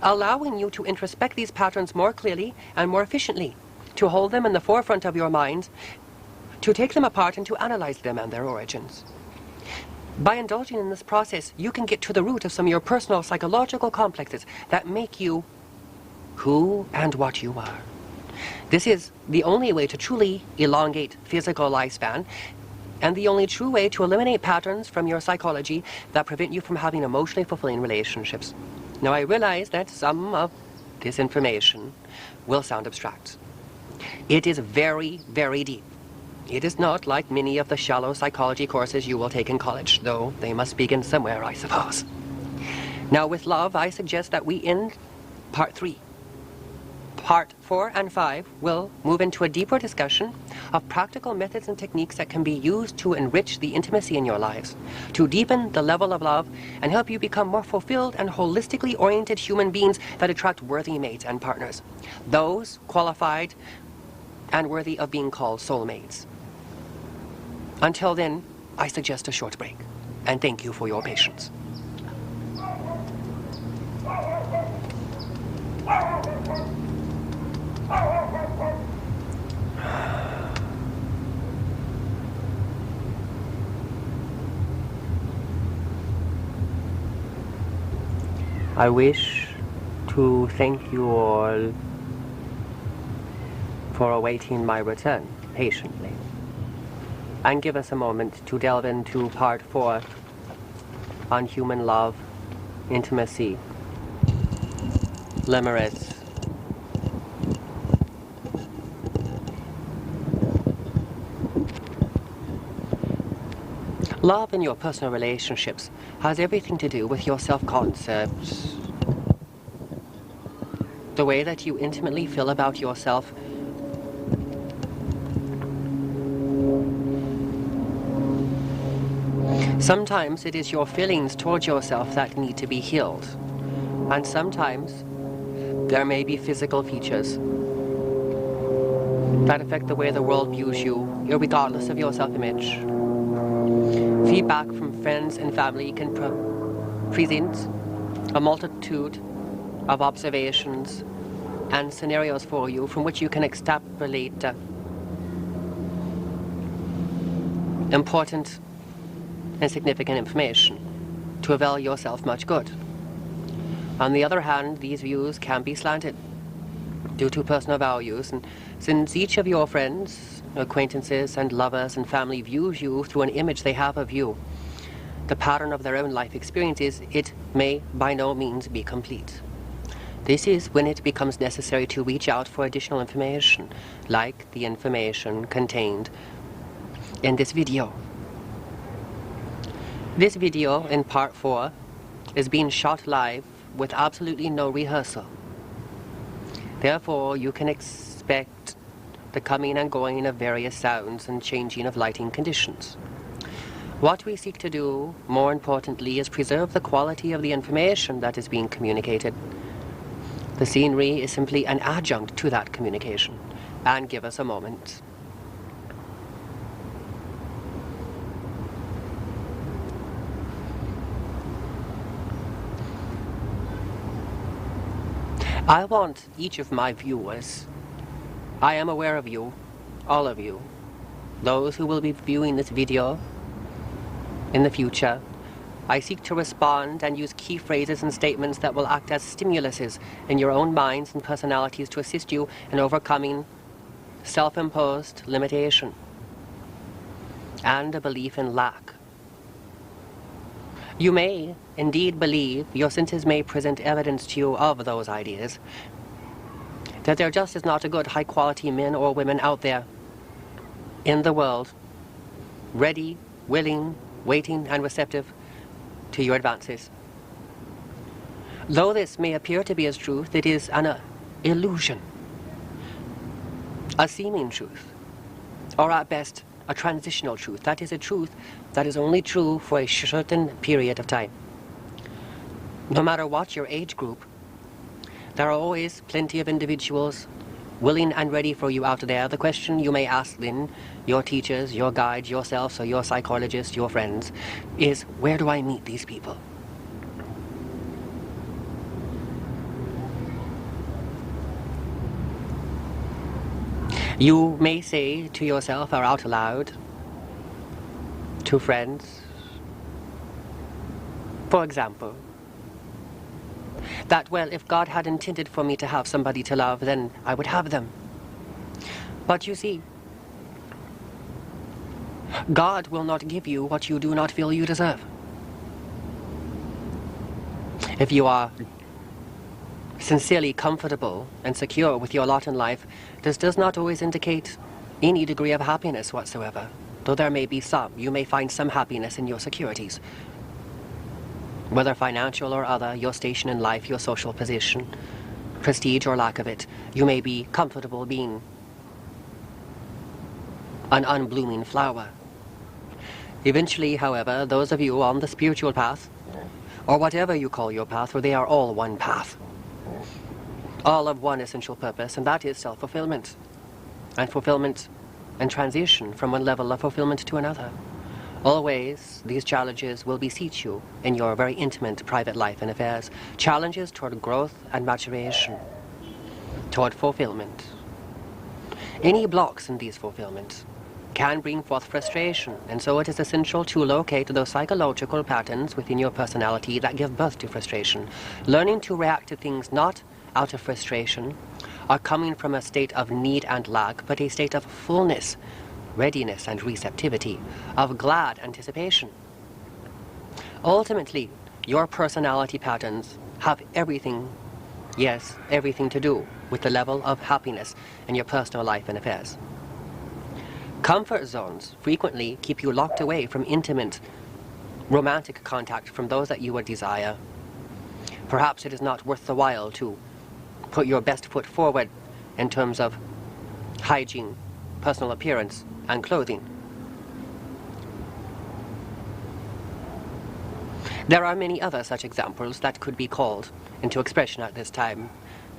allowing you to introspect these patterns more clearly and more efficiently, to hold them in the forefront of your mind, to take them apart and to analyze them and their origins. By indulging in this process, you can get to the root of some of your personal psychological complexes that make you who and what you are. This is the only way to truly elongate physical lifespan, and the only true way to eliminate patterns from your psychology that prevent you from having emotionally fulfilling relationships. Now, I realize that some of this information will sound abstract. It is very, very deep. It is not like many of the shallow psychology courses you will take in college, though they must begin somewhere, I suppose. Now, with love, I suggest that we end part 3. Part 4 and 5 will move into a deeper discussion of practical methods and techniques that can be used to enrich the intimacy in your lives, to deepen the level of love, and help you become more fulfilled and holistically oriented human beings that attract worthy mates and partners, those qualified and worthy of being called soulmates. Until then, I suggest a short break, and thank you for your patience. I wish to thank you all for awaiting my return patiently, and give us a moment to delve into part 4 on human love, intimacy, limerence, love in your personal relationships has everything to do with your self-concept, the way that you intimately feel about yourself. Sometimes it is your feelings towards yourself that need to be healed, and sometimes there may be physical features that affect the way the world views you, regardless of your self-image. Feedback from friends and family can present a multitude of observations and scenarios for you from which you can extrapolate important and significant information to avail yourself much good. On the other hand, these views can be slanted due to personal values, and since each of your friends, acquaintances, and lovers and family views you through an image they have of you, the pattern of their own life experiences, it may by no means be complete. This is when it becomes necessary to reach out for additional information, like the information contained in this video. This video, in part 4, is being shot live with absolutely no rehearsal. Therefore, you can expect the coming and going of various sounds and changing of lighting conditions. What we seek to do, more importantly, is preserve the quality of the information that is being communicated. The scenery is simply an adjunct to that communication. And give us a moment. I want each of my viewers, I am aware of you, all of you, those who will be viewing this video in the future. I seek to respond and use key phrases and statements that will act as stimuluses in your own minds and personalities to assist you in overcoming self-imposed limitation and a belief in lack. You may indeed believe, your senses may present evidence to you of those ideas, that there just is not a good high-quality men or women out there in the world, ready, willing, waiting, and receptive to your advances. Though this may appear to be as truth, it is an illusion, a seeming truth, or at best, a transitional truth. That is a truth that is only true for a certain period of time. No matter what your age group, there are always plenty of individuals willing and ready for you out there. The question you may ask then, your teachers, your guides, yourselves, or your psychologists, your friends, is, where do I meet these people? You may say to yourself or out loud, to friends, for example, that, well, if God had intended for me to have somebody to love, then I would have them. But you see, God will not give you what you do not feel you deserve. If you are sincerely comfortable and secure with your lot in life, this does not always indicate any degree of happiness whatsoever. Though there may be some, you may find some happiness in your securities. Whether financial or other, your station in life, your social position, prestige or lack of it, you may be comfortable being an unblooming flower. Eventually, however, those of you on the spiritual path, or whatever you call your path, for they are all one path, all of one essential purpose, and that is self-fulfillment, and transition from one level of fulfillment to another. Always, these challenges will beseech you in your very intimate private life and affairs, challenges toward growth and maturation, toward fulfillment. Any blocks in these fulfillments can bring forth frustration, and so it is essential to locate those psychological patterns within your personality that give birth to frustration. Learning to react to things not out of frustration or coming from a state of need and lack, but a state of fullness, readiness and receptivity, of glad anticipation. Ultimately, your personality patterns have everything, yes, everything to do with the level of happiness in your personal life and affairs. Comfort zones frequently keep you locked away from intimate, romantic contact from those that you would desire. Perhaps it is not worth the while to put your best foot forward in terms of hygiene, personal appearance, and clothing. There are many other such examples that could be called into expression at this time.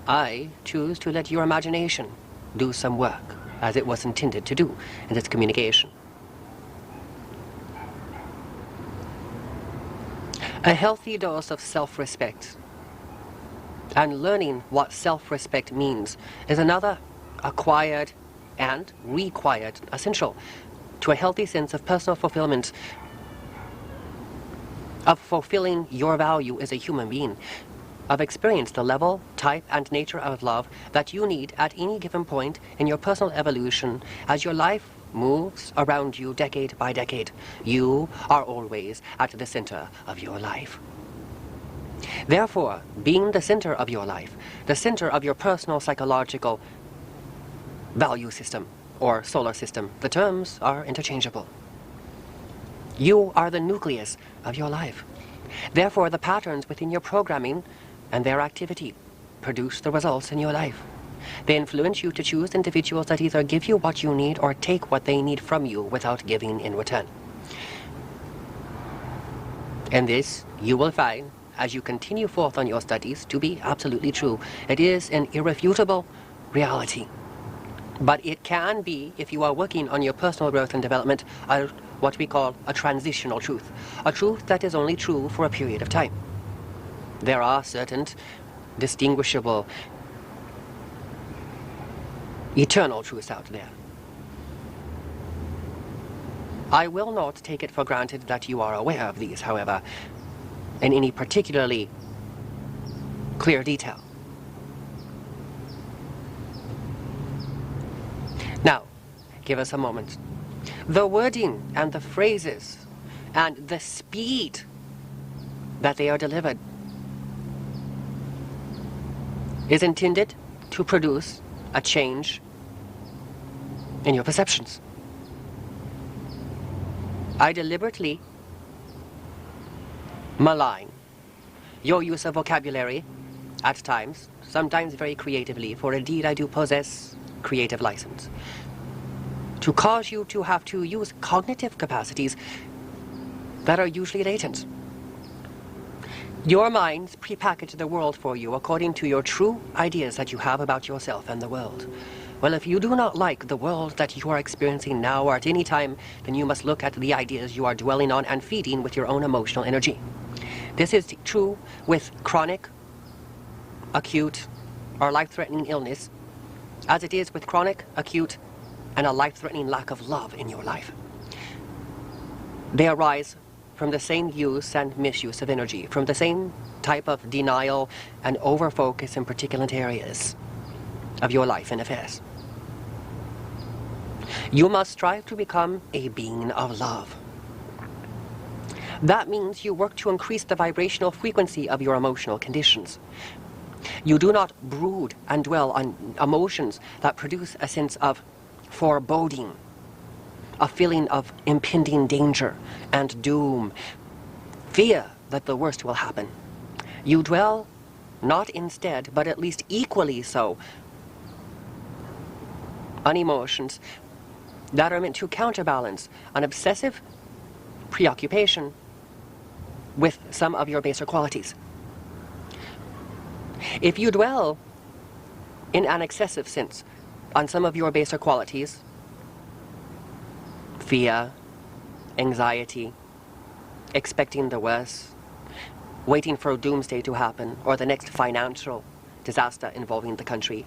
I choose to let your imagination do some work, as it was intended to do in this communication. A healthy dose of self-respect and learning what self-respect means is another acquired and required essential to a healthy sense of personal fulfillment, of fulfilling your value as a human being, of experience the level, type, and nature of love that you need at any given point in your personal evolution as your life moves around you decade by decade. You are always at the center of your life. Therefore, being the center of your life, the center of your personal psychological value system or solar system, the terms are interchangeable. You are the nucleus of your life. Therefore, the patterns within your programming and their activity produce the results in your life. They influence you to choose individuals that either give you what you need or take what they need from you without giving in return. And this, you will find, as you continue forth on your studies, to be absolutely true. It is an irrefutable reality. But it can be, if you are working on your personal growth and development, what we call a transitional truth. A truth that is only true for a period of time. There are certain distinguishable eternal truths out there. I will not take it for granted that you are aware of these, however, in any particularly clear detail. Now, give us a moment. The wording and the phrases and the speed that they are delivered is intended to produce a change in your perceptions. I deliberately malign your use of vocabulary at times, sometimes very creatively, for indeed I do possess creative license, to cause you to have to use cognitive capacities that are usually latent. Your minds prepackage the world for you according to your true ideas that you have about yourself and the world. Well, if you do not like the world that you are experiencing now or at any time, then you must look at the ideas you are dwelling on and feeding with your own emotional energy. This is true with chronic, acute, or life-threatening illness, as it is with chronic, acute, and a life-threatening lack of love in your life. They arise from the same use and misuse of energy, from the same type of denial and over-focus in particular areas of your life and affairs. You must strive to become a being of love. That means you work to increase the vibrational frequency of your emotional conditions. You do not brood and dwell on emotions that produce a sense of foreboding, a feeling of impending danger and doom, fear that the worst will happen. You dwell, not instead, but at least equally so, on emotions that are meant to counterbalance an obsessive preoccupation with some of your baser qualities. If you dwell in an excessive sense on some of your baser qualities, fear, anxiety, expecting the worst, waiting for doomsday to happen, or the next financial disaster involving the country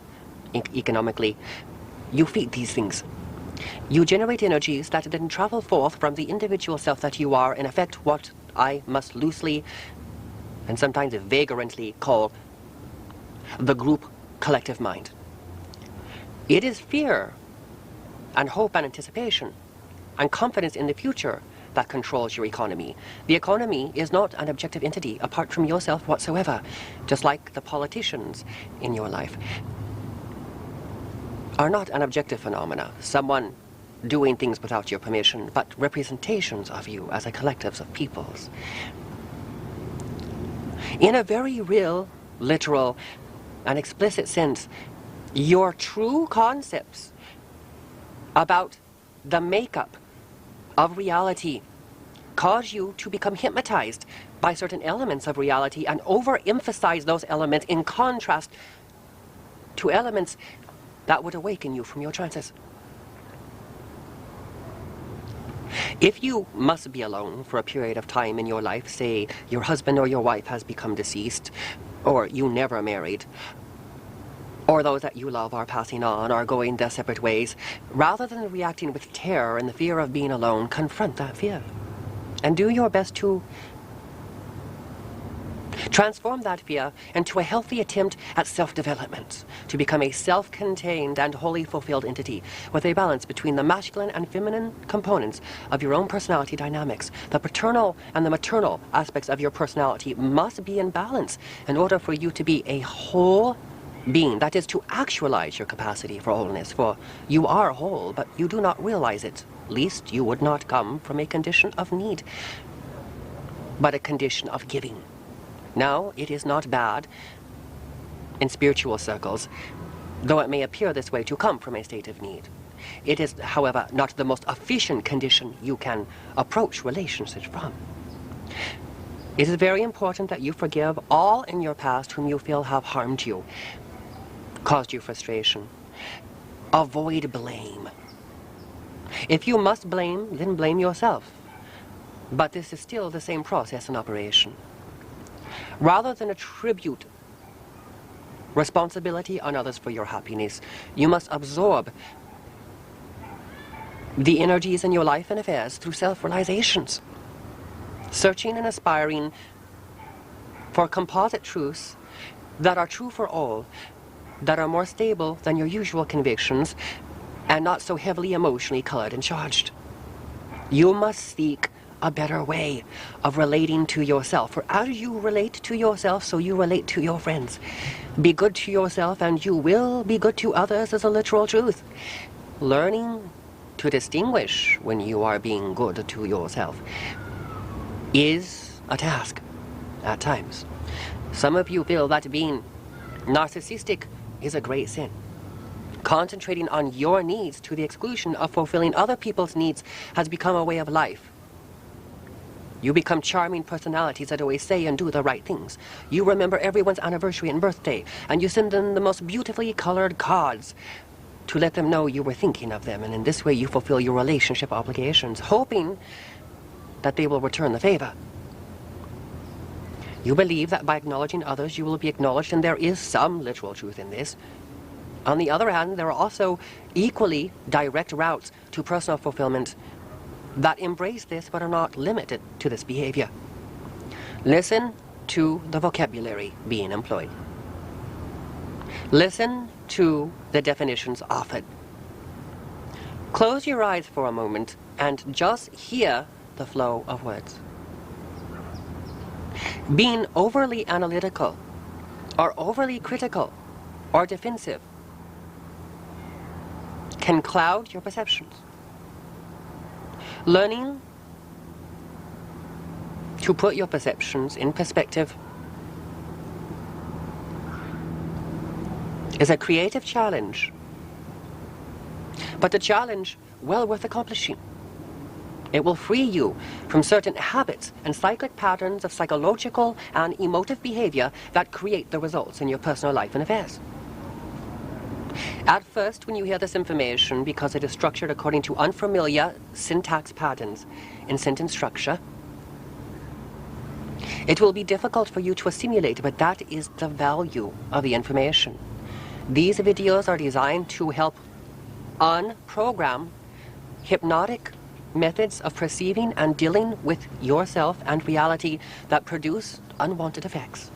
economically, you feed these things. You generate energies that then travel forth from the individual self that you are, in effect, what I must loosely and sometimes vagrantly call the group collective mind. It is fear and hope and anticipation and confidence in the future that controls your economy. The economy is not an objective entity apart from yourself whatsoever, just like the politicians in your life are not an objective phenomena, someone doing things without your permission, but representations of you as a collective of peoples. In a very real, literal, and explicit sense, your true concepts about the makeup of reality cause you to become hypnotized by certain elements of reality and overemphasize those elements in contrast to elements that would awaken you from your trances. If you must be alone for a period of time in your life, say your husband or your wife has become deceased, or you never married, or those that you love are passing on or going their separate ways, rather than reacting with terror and the fear of being alone, confront that fear and do your best to transform that fear into a healthy attempt at self-development, to become a self-contained and wholly fulfilled entity with a balance between the masculine and feminine components of your own personality dynamics. The paternal and the maternal aspects of your personality must be in balance in order for you to be a whole being, that is, to actualize your capacity for wholeness, for you are whole, but you do not realize it, lest you would not come from a condition of need, but a condition of giving. Now, it is not bad in spiritual circles, though it may appear this way, to come from a state of need. It is, however, not the most efficient condition you can approach relationships from. It is very important that you forgive all in your past whom you feel have harmed you, caused you frustration. Avoid blame. If you must blame, then blame yourself. But this is still the same process in operation. Rather than attribute responsibility on others for your happiness. You must absorb the energies in your life and affairs through self-realizations, searching and aspiring for composite truths that are true for all, that are more stable than your usual convictions, and not so heavily emotionally colored and charged. You must seek a better way of relating to yourself. For as you relate to yourself, so you relate to your friends. Be good to yourself and you will be good to others is a literal truth. Learning to distinguish when you are being good to yourself is a task at times. Some of you feel that being narcissistic is a great sin. Concentrating on your needs to the exclusion of fulfilling other people's needs has become a way of life. You become charming personalities that always say and do the right things. You remember everyone's anniversary and birthday, and you send them the most beautifully colored cards to let them know you were thinking of them, and in this way you fulfill your relationship obligations, hoping that they will return the favor. You believe that by acknowledging others you will be acknowledged, and there is some literal truth in this. On the other hand, there are also equally direct routes to personal fulfillment that embrace this but are not limited to this behavior. Listen to the vocabulary being employed. Listen to the definitions offered. Close your eyes for a moment and just hear the flow of words. Being overly analytical or overly critical or defensive can cloud your perceptions. Learning to put your perceptions in perspective is a creative challenge, but a challenge well worth accomplishing. It will free you from certain habits and cyclic patterns of psychological and emotive behavior that create the results in your personal life and affairs. At first, when you hear this information, because it is structured according to unfamiliar syntax patterns in sentence structure, it will be difficult for you to assimilate, but that is the value of the information. These videos are designed to help unprogram hypnotic methods of perceiving and dealing with yourself and reality that produce unwanted effects.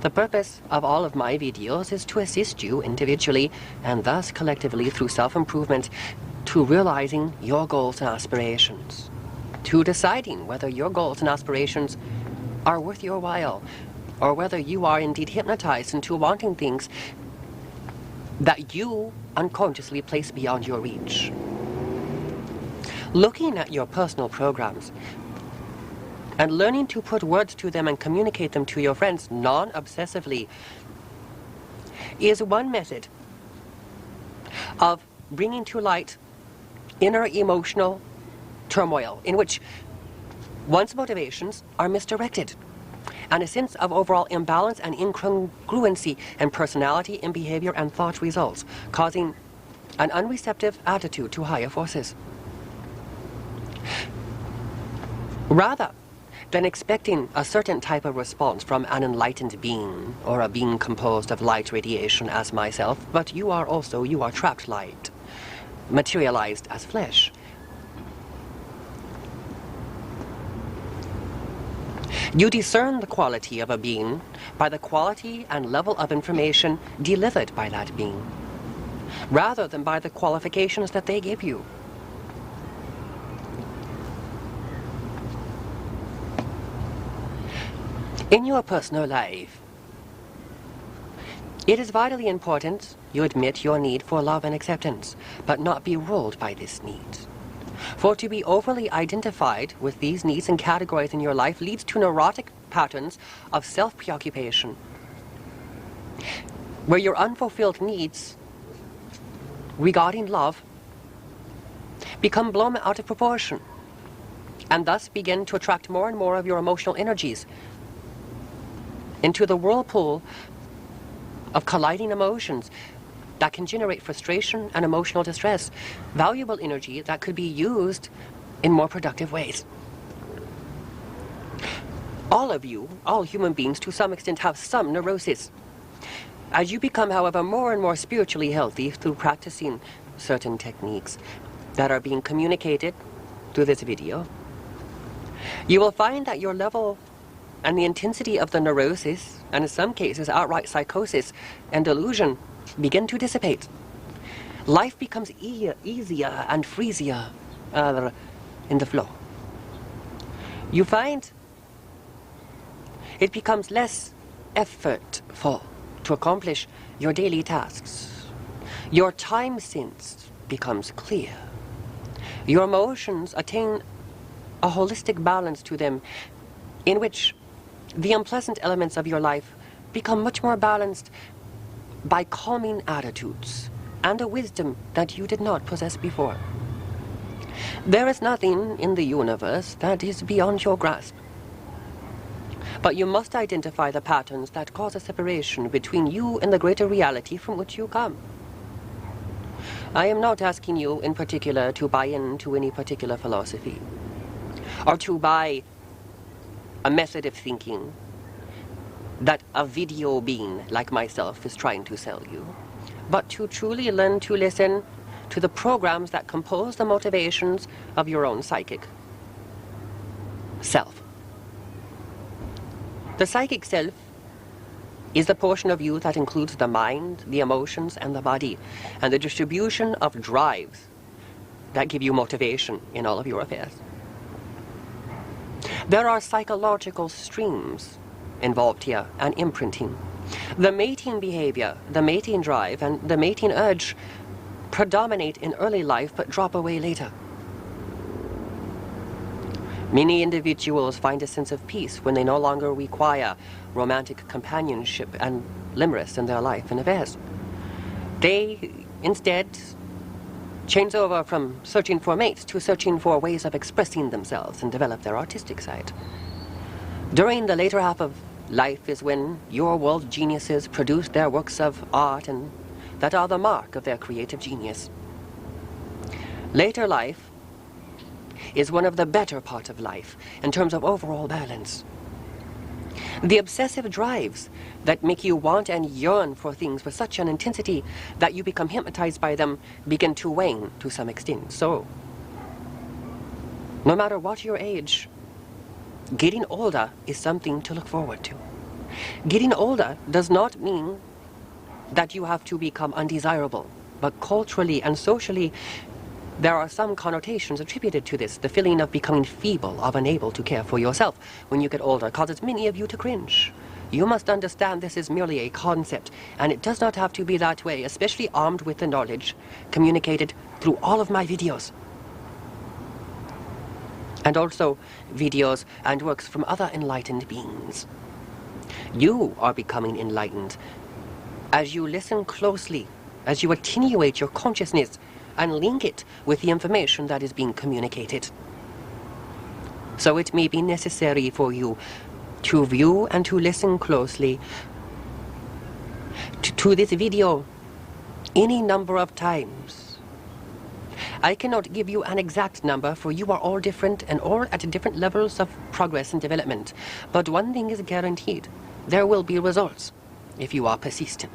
The purpose of all of my videos is to assist you individually and thus collectively through self-improvement to realizing your goals and aspirations, to deciding whether your goals and aspirations are worth your while, or whether you are indeed hypnotized into wanting things that you unconsciously place beyond your reach. Looking at your personal programs and learning to put words to them and communicate them to your friends non-obsessively is one method of bringing to light inner emotional turmoil in which one's motivations are misdirected, and a sense of overall imbalance and incongruency in personality, in behavior, and thought results, causing an unreceptive attitude to higher forces. Rather than expecting a certain type of response from an enlightened being, or a being composed of light radiation as myself, but you are trapped light, materialized as flesh. You discern the quality of a being by the quality and level of information delivered by that being, rather than by the qualifications that they give you. In your personal life, it is vitally important you admit your need for love and acceptance, but not be ruled by this need. For to be overly identified with these needs and categories in your life leads to neurotic patterns of self-preoccupation, where your unfulfilled needs regarding love become blown out of proportion, and thus begin to attract more and more of your emotional energies into the whirlpool of colliding emotions that can generate frustration and emotional distress, valuable energy that could be used in more productive ways. All of you, all human beings to some extent, have some neurosis. As you become, however, more and more spiritually healthy through practicing certain techniques that are being communicated through this video, you will find that your level and the intensity of the neurosis, and in some cases outright psychosis and delusion, begin to dissipate. Life becomes easier and freezier in the flow. You find it becomes less effortful to accomplish your daily tasks. Your time sense becomes clear. Your emotions attain a holistic balance to them, in which the unpleasant elements of your life become much more balanced by calming attitudes and a wisdom that you did not possess before. There is nothing in the universe that is beyond your grasp. But you must identify the patterns that cause a separation between you and the greater reality from which you come. I am not asking you in particular to buy into any particular philosophy, or to buy a method of thinking that a video being like myself is trying to sell you, but to truly learn to listen to the programs that compose the motivations of your own psychic self. The psychic self is the portion of you that includes the mind, the emotions, and the body, and the distribution of drives that give you motivation in all of your affairs. There are psychological streams involved here, and imprinting. The mating behavior, the mating drive, and the mating urge predominate in early life but drop away later. Many individuals find a sense of peace when they no longer require romantic companionship and limerence in their life and affairs. They instead change over from searching for mates to searching for ways of expressing themselves and develop their artistic side. During the later half of life is when your world geniuses produce their works of art and that are the mark of their creative genius. Later life is one of the better parts of life in terms of overall balance. The obsessive drives that make you want and yearn for things with such an intensity that you become hypnotized by them begin to wane to some extent. So, no matter what your age, getting older is something to look forward to. Getting older does not mean that you have to become undesirable, but culturally and socially, there are some connotations attributed to this. The feeling of becoming feeble, of unable to care for yourself when you get older causes many of you to cringe. You must understand this is merely a concept, and it does not have to be that way, especially armed with the knowledge communicated through all of my videos. And also videos and works from other enlightened beings. You are becoming enlightened as you listen closely, as you attenuate your consciousness and link it with the information that is being communicated. So it may be necessary for you to view and to listen closely to this video any number of times. I cannot give you an exact number, for you are all different and all at different levels of progress and development. But one thing is guaranteed: there will be results if you are persistent.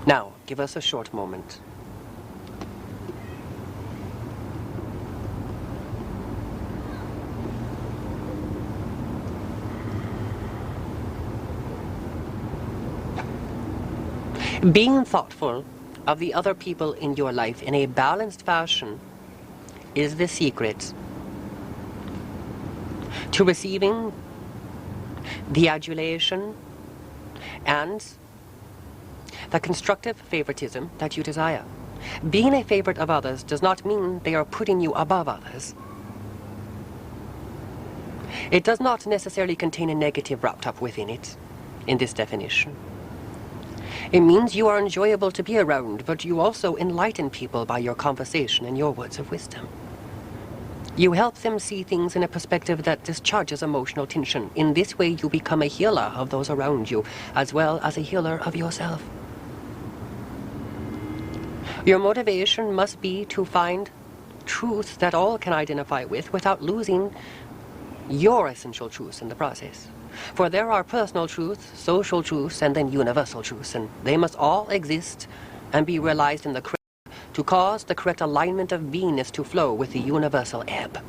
Now, give us a short moment. Being thoughtful of the other people in your life in a balanced fashion is the secret to receiving the adulation and the constructive favoritism that you desire. Being a favorite of others does not mean they are putting you above others. It does not necessarily contain a negative wrapped up within it, in this definition. It means you are enjoyable to be around, but you also enlighten people by your conversation and your words of wisdom. You help them see things in a perspective that discharges emotional tension. In this way, you become a healer of those around you, as well as a healer of yourself. Your motivation must be to find truths that all can identify with without losing your essential truths in the process. For there are personal truths, social truths, and then universal truths, and they must all exist and be realized in the correct to cause the correct alignment of beingness to flow with the universal ebb.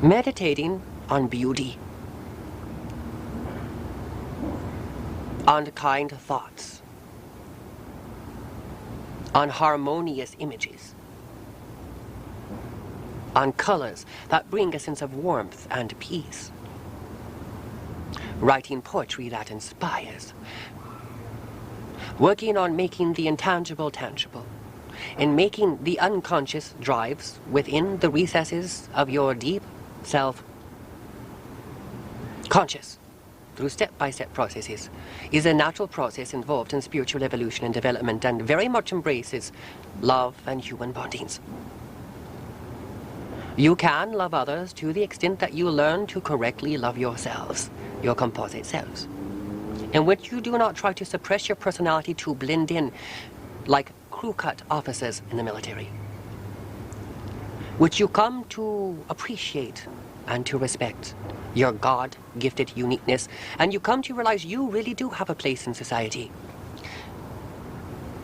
Meditating on beauty, on kind thoughts, on harmonious images, on colors that bring a sense of warmth and peace, writing poetry that inspires, working on making the intangible tangible, in making the unconscious drives within the recesses of your deep self conscious through step-by-step processes, is a natural process involved in spiritual evolution and development, and very much embraces love and human bondings. You can love others to the extent that you learn to correctly love yourselves, your composite selves, in which you do not try to suppress your personality to blend in like crew-cut officers in the military, which you come to appreciate and to respect your God-gifted uniqueness, and you come to realize you really do have a place in society.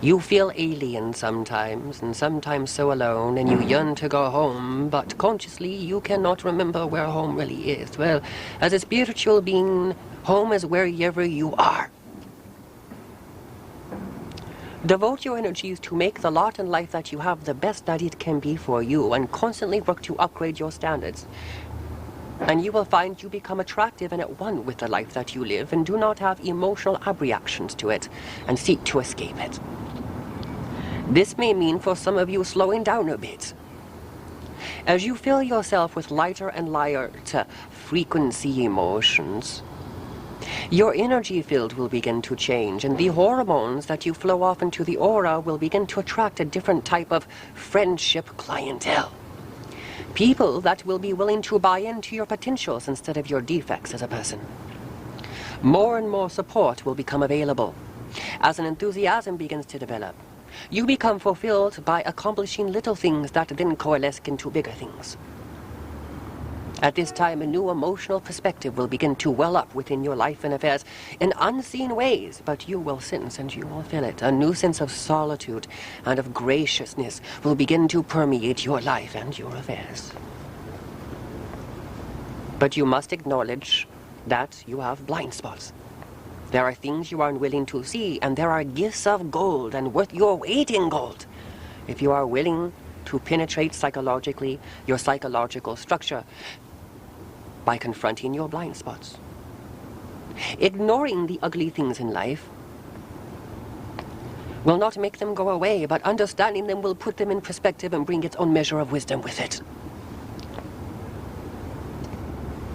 You feel alien sometimes, and sometimes so alone, and you yearn to go home, but consciously you cannot remember where home really is. Well, as a spiritual being, home is wherever you are. Devote your energies to make the lot in life that you have the best that it can be for you, and constantly work to upgrade your standards. And you will find you become attractive and at one with the life that you live, and do not have emotional abreactions to it and seek to escape it. This may mean for some of you slowing down a bit. As you fill yourself with lighter and lighter frequency emotions, your energy field will begin to change, and the hormones that you flow off into the aura will begin to attract a different type of friendship clientele. People that will be willing to buy into your potentials instead of your defects as a person. More and more support will become available as an enthusiasm begins to develop. You become fulfilled by accomplishing little things that then coalesce into bigger things. At this time, a new emotional perspective will begin to well up within your life and affairs in unseen ways, but you will sense and you will feel it. A new sense of solitude and of graciousness will begin to permeate your life and your affairs. But you must acknowledge that you have blind spots. There are things you are unwilling to see, and there are gifts of gold and worth your weight in gold if you are willing to penetrate psychologically your psychological structure by confronting your blind spots. Ignoring the ugly things in life will not make them go away, but understanding them will put them in perspective and bring its own measure of wisdom with it.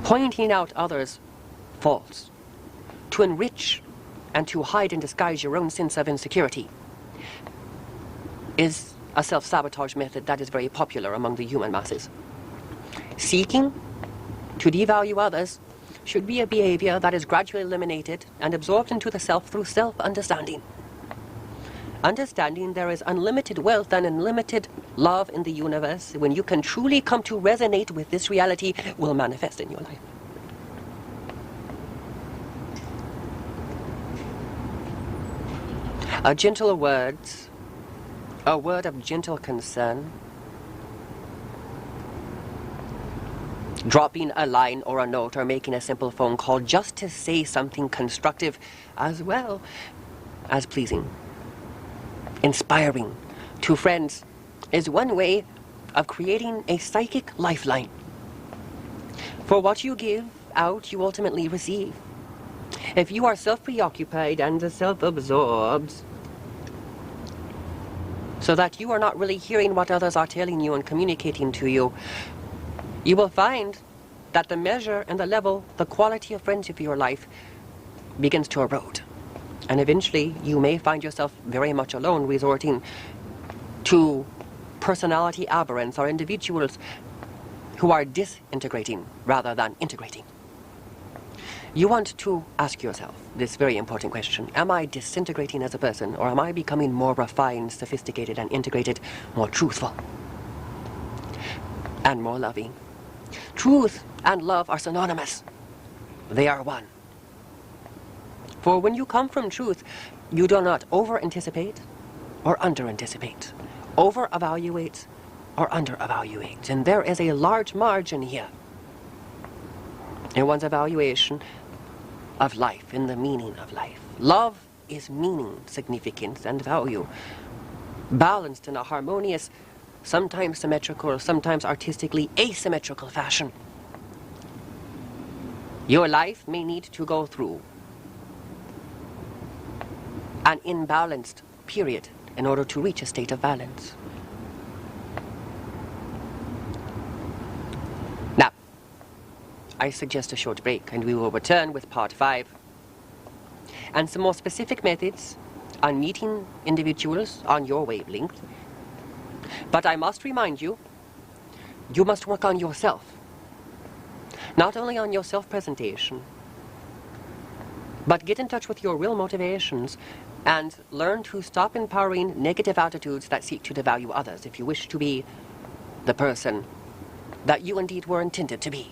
Pointing out others' faults to enrich and to hide and disguise your own sense of insecurity is a self-sabotage method that is very popular among the human masses. Seeking to devalue others should be a behavior that is gradually eliminated and absorbed into the self through self-understanding. Understanding there is unlimited wealth and unlimited love in the universe, when you can truly come to resonate with this reality, will manifest in your life. A gentle word, a word of gentle concern, dropping a line or a note or making a simple phone call just to say something constructive as well as pleasing, inspiring to friends is one way of creating a psychic lifeline. For what you give out, you ultimately receive. If you are self-preoccupied and self-absorbed, so that you are not really hearing what others are telling you and communicating to you, you will find that the measure and the level, the quality of friendship in your life begins to erode. And eventually, you may find yourself very much alone, resorting to personality aberrants or individuals who are disintegrating rather than integrating. You want to ask yourself this very important question: am I disintegrating as a person, or am I becoming more refined, sophisticated, and integrated, more truthful? and more loving. Truth and love are synonymous. They are one. For when you come from truth, you do not over-anticipate or under-anticipate, over-evaluate or under-evaluate. And there is a large margin here in one's evaluation of life, in the meaning of life. Love is meaning, significance, and value, balanced in a harmonious, sometimes symmetrical, sometimes artistically asymmetrical fashion. Your life may need to go through an imbalanced period in order to reach a state of balance. Now, I suggest a short break, and we will return with part 5 and some more specific methods on meeting individuals on your wavelength. But I must remind you, you must work on yourself. Not only on your self-presentation, but get in touch with your real motivations and learn to stop empowering negative attitudes that seek to devalue others if you wish to be the person that you indeed were intended to be.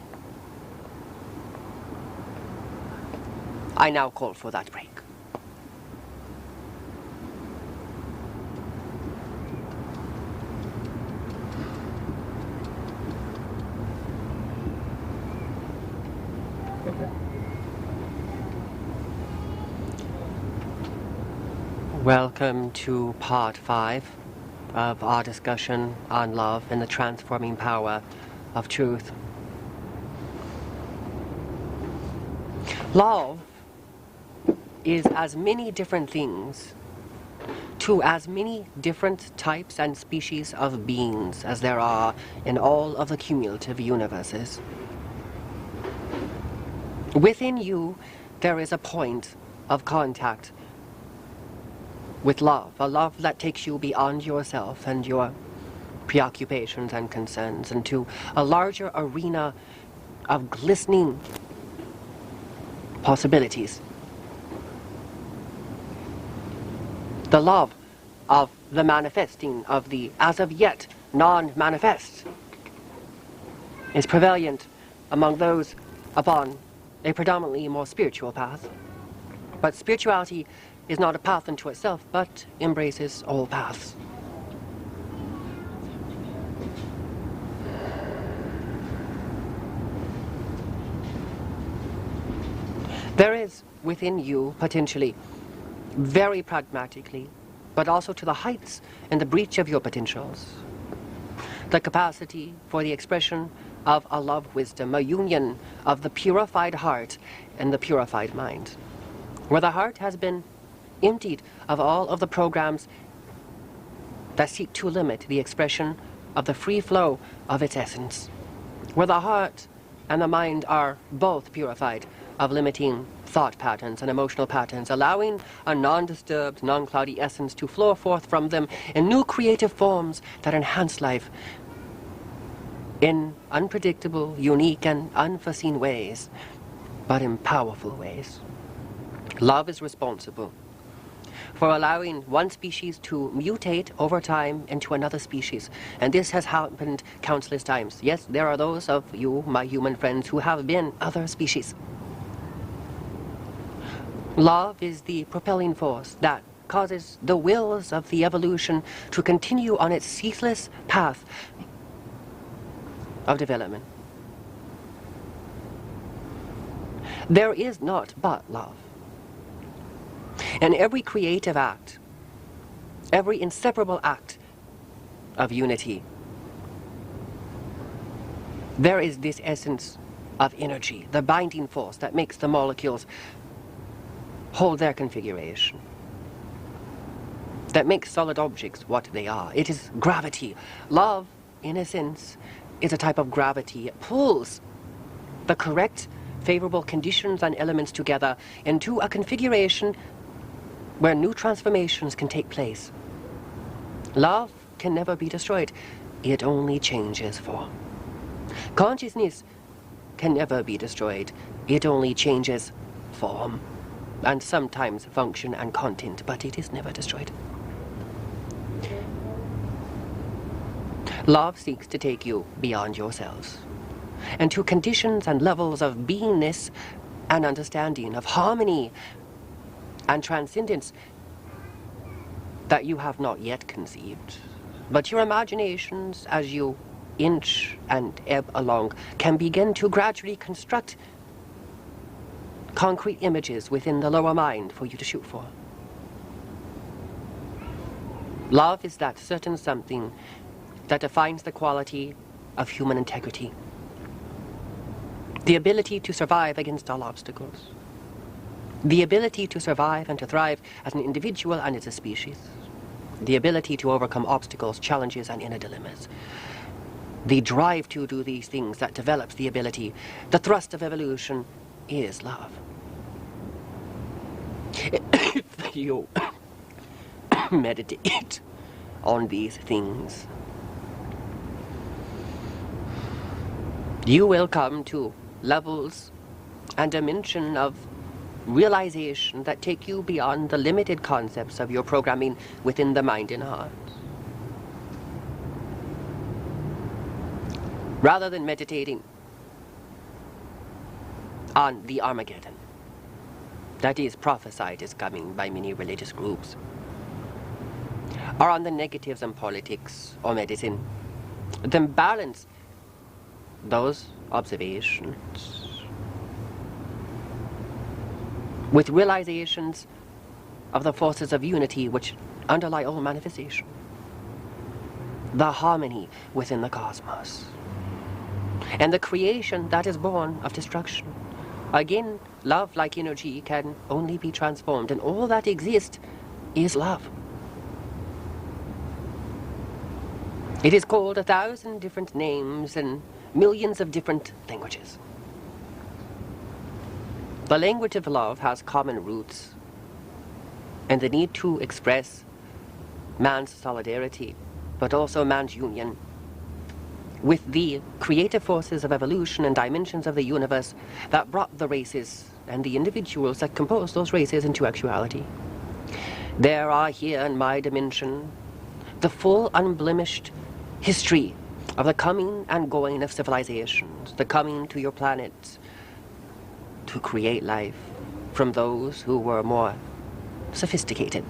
I now call for that break. Welcome to part 5 of our discussion on love and the transforming power of truth. Love is as many different things to as many different types and species of beings as there are in all of the cumulative universes. Within you, there is a point of contact with love, a love that takes you beyond yourself and your preoccupations and concerns into a larger arena of glistening possibilities. The love of the manifesting, of the as of yet non-manifest, is prevalent among those upon a predominantly more spiritual path. But spirituality is not a path unto itself, but embraces all paths. There is within you, potentially, very pragmatically, but also to the heights and the breach of your potentials, the capacity for the expression of a love wisdom, a union of the purified heart and the purified mind, where the heart has been emptied of all of the programs that seek to limit the expression of the free flow of its essence, where the heart and the mind are both purified of limiting thought patterns and emotional patterns, allowing a non-disturbed, non-cloudy essence to flow forth from them in new creative forms that enhance life in unpredictable, unique, and unforeseen ways, but in powerful ways. Love is responsible for allowing one species to mutate over time into another species. And this has happened countless times. Yes, there are those of you, my human friends, who have been other species. Love is the propelling force that causes the wheels of the evolution to continue on its ceaseless path of development. There is naught but love. And every creative act, every inseparable act of unity, there is this essence of energy, the binding force that makes the molecules hold their configuration, that makes solid objects what they are. It is gravity. Love, in a sense, is a type of gravity. It pulls the correct, favorable conditions and elements together into a configuration where new transformations can take place. Love can never be destroyed. It only changes form. Consciousness can never be destroyed. It only changes form, and sometimes function and content, but it is never destroyed. Love seeks to take you beyond yourselves, and to conditions and levels of beingness and understanding, of harmony and transcendence that you have not yet conceived. But your imaginations, as you inch and ebb along, can begin to gradually construct concrete images within the lower mind for you to shoot for. Love is that certain something that defines the quality of human integrity. The ability to survive against all obstacles. The ability to survive and to thrive as an individual and as a species. The ability to overcome obstacles, challenges, and inner dilemmas. The drive to do these things that develops the ability, the thrust of evolution, is love. If you meditate on these things, you will come to levels and dimension of realization that take you beyond the limited concepts of your programming within the mind and heart. Rather than meditating on the Armageddon that is prophesied is coming by many religious groups, or on the negatives in politics or medicine, then balance those observations with realizations of the forces of unity which underlie all manifestation, the harmony within the cosmos, and the creation that is born of destruction. Again, love, like energy, can only be transformed, and all that exists is love. It is called 1,000 different names and millions of different languages. The language of love has common roots, and the need to express man's solidarity, but also man's union with the creative forces of evolution and dimensions of the universe that brought the races and the individuals that compose those races into actuality. There are here in my dimension the full unblemished history of the coming and going of civilizations, the coming to your planet to create life from those who were more sophisticated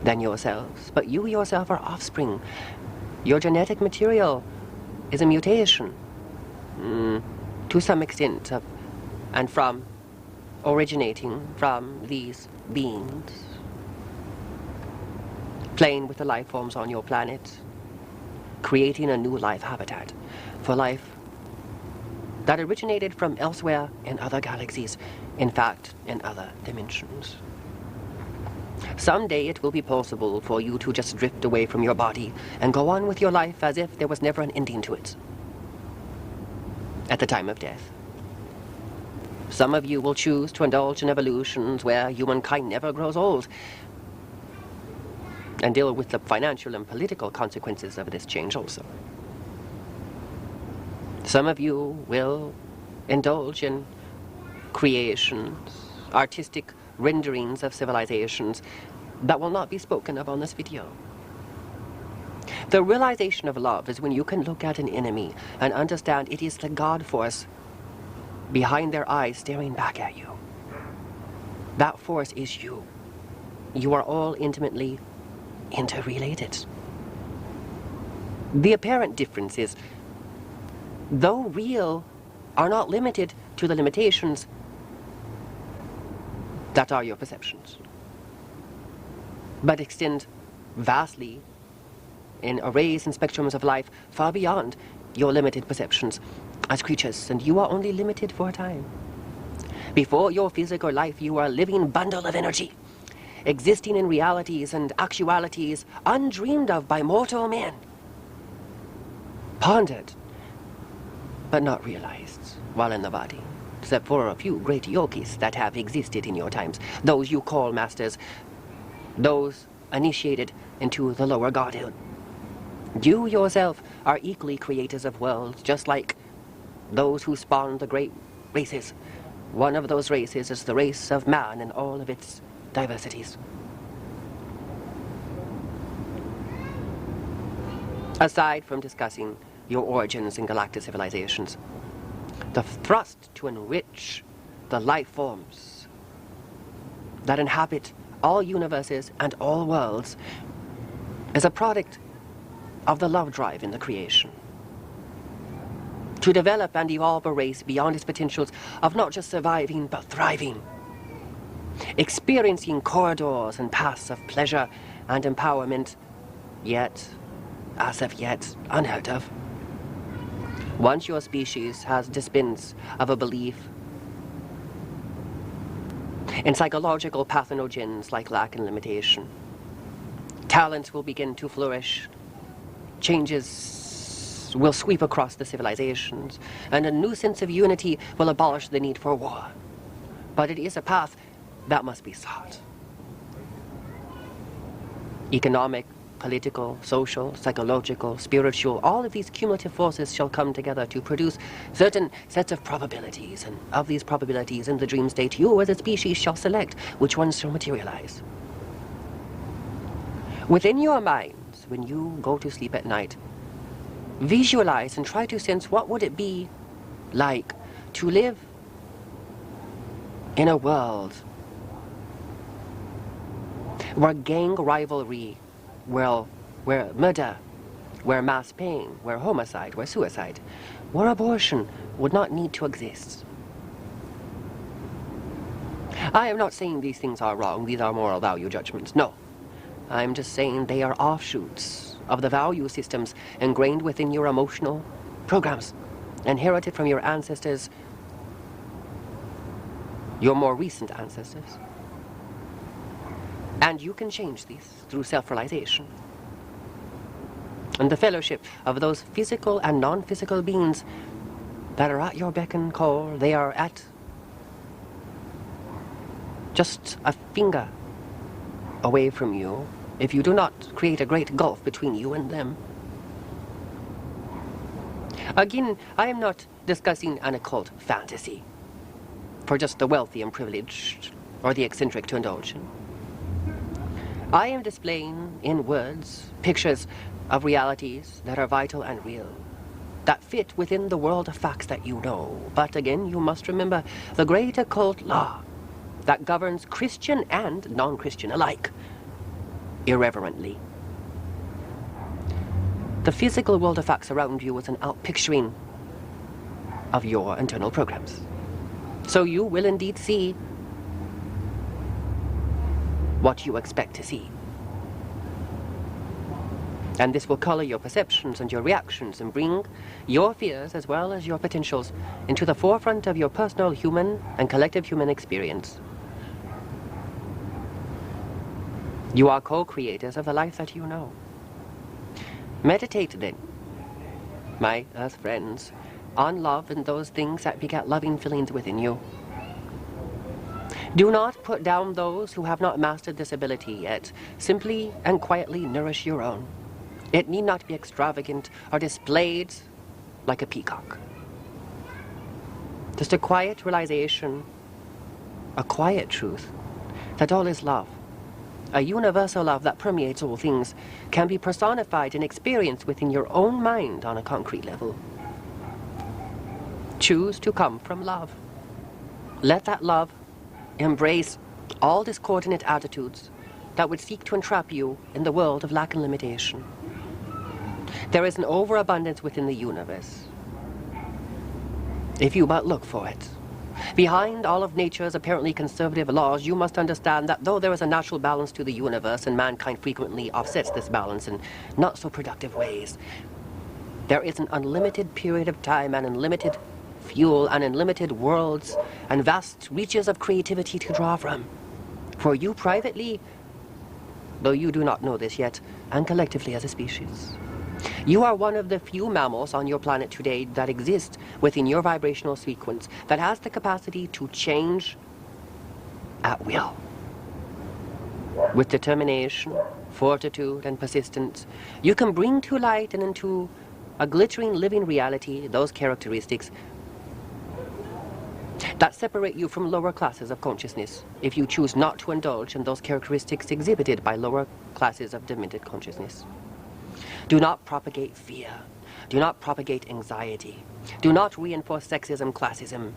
than yourselves. But you yourself are offspring. Your genetic material is a mutation, to some extent, and from originating from these beings, playing with the life forms on your planet, creating a new life habitat for life that originated from elsewhere in other galaxies, in fact, in other dimensions. Someday it will be possible for you to just drift away from your body and go on with your life as if there was never an ending to it at the time of death. Some of you will choose to indulge in evolutions where humankind never grows old and deal with the financial and political consequences of this change also. Some of you will indulge in creations, artistic renderings of civilizations that will not be spoken of on this video. The realization of love is when you can look at an enemy and understand it is the God force behind their eyes staring back at you. That force is you. You are all intimately interrelated. The apparent difference is, though real, are not limited to the limitations that are your perceptions, but extend vastly in arrays and spectrums of life far beyond your limited perceptions as creatures, and you are only limited for a time. Before your physical life, you are a living bundle of energy, existing in realities and actualities undreamed of by mortal men, pondered but not realized while in the body, except for a few great yogis that have existed in your times, those you call masters, those initiated into the lower godhood. You yourself are equally creators of worlds, just like those who spawned the great races. One of those races is the race of man in all of its diversities. Aside from discussing your origins in galactic civilizations, the thrust to enrich the life forms that inhabit all universes and all worlds is a product of the love drive in the creation. To develop and evolve a race beyond its potentials of not just surviving, but thriving. Experiencing corridors and paths of pleasure and empowerment, yet, as of yet, unheard of. Once your species has dispensed of a belief in psychological pathogens like lack and limitation, talents will begin to flourish, changes will sweep across the civilizations, and a new sense of unity will abolish the need for war. But it is a path that must be sought. Economic, political, social, psychological, spiritual, all of these cumulative forces shall come together to produce certain sets of probabilities, and of these probabilities in the dream state, you as a species shall select which ones shall materialize. Within your minds, when you go to sleep at night, visualize and try to sense what would it be like to live in a world where gang rivalry, where murder, where mass pain, where homicide, where suicide, where abortion would not need to exist. I am not saying these things are wrong, these are moral value judgments, no. I'm just saying they are offshoots of the value systems ingrained within your emotional programs, inherited from your ancestors, your more recent ancestors. And you can change these through self-realization. And the fellowship of those physical and non-physical beings that are at your beck and call, they are at just a finger away from you, if you do not create a great gulf between you and them. Again, I am not discussing an occult fantasy for just the wealthy and privileged or the eccentric to indulge in. I am displaying in words pictures of realities that are vital and real, that fit within the world of facts that you know. But again, you must remember the great occult law that governs Christian and non-Christian alike, irreverently. The physical world of facts around you is an outpicturing of your internal programs. So you will indeed see what you expect to see. And this will color your perceptions and your reactions and bring your fears as well as your potentials into the forefront of your personal human and collective human experience. You are co-creators of the life that you know. Meditate then, my earth friends, on love and those things that beget loving feelings within you. Do not put down those who have not mastered this ability yet. Simply and quietly nourish your own. It need not be extravagant or displayed like a peacock. Just a quiet realization, a quiet truth, that all is love. A universal love that permeates all things can be personified and experienced within your own mind on a concrete level. Choose to come from love. Let that love embrace all discordant attitudes that would seek to entrap you in the world of lack and limitation. There is an overabundance within the universe, if you but look for it. Behind all of nature's apparently conservative laws, you must understand that though there is a natural balance to the universe, and mankind frequently offsets this balance in not so productive ways, there is an unlimited period of time and unlimited fuel and unlimited worlds and vast reaches of creativity to draw from. For you privately, though you do not know this yet, and collectively as a species. You are one of the few mammals on your planet today that exist within your vibrational sequence that has the capacity to change at will. With determination, fortitude, and persistence, you can bring to light and into a glittering living reality those characteristics that separate you from lower classes of consciousness if you choose not to indulge in those characteristics exhibited by lower classes of demented consciousness. Do not propagate fear. Do not propagate anxiety. Do not reinforce sexism, classism.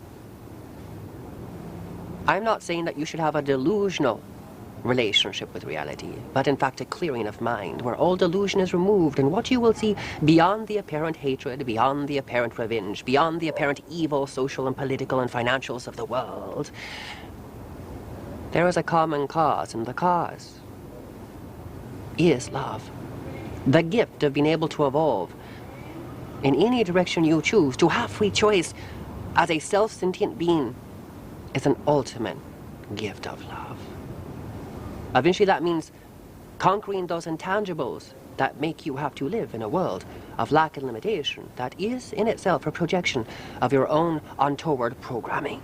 I'm not saying that you should have a delusional relationship with reality, but in fact a clearing of mind where all delusion is removed, and what you will see beyond the apparent hatred, beyond the apparent revenge, beyond the apparent evil, social and political and financials of the world, there is a common cause, and the cause is love. The gift of being able to evolve in any direction you choose, to have free choice as a self-sentient being, is an ultimate gift of love. Eventually that means conquering those intangibles that make you have to live in a world of lack and limitation that is in itself a projection of your own untoward programming.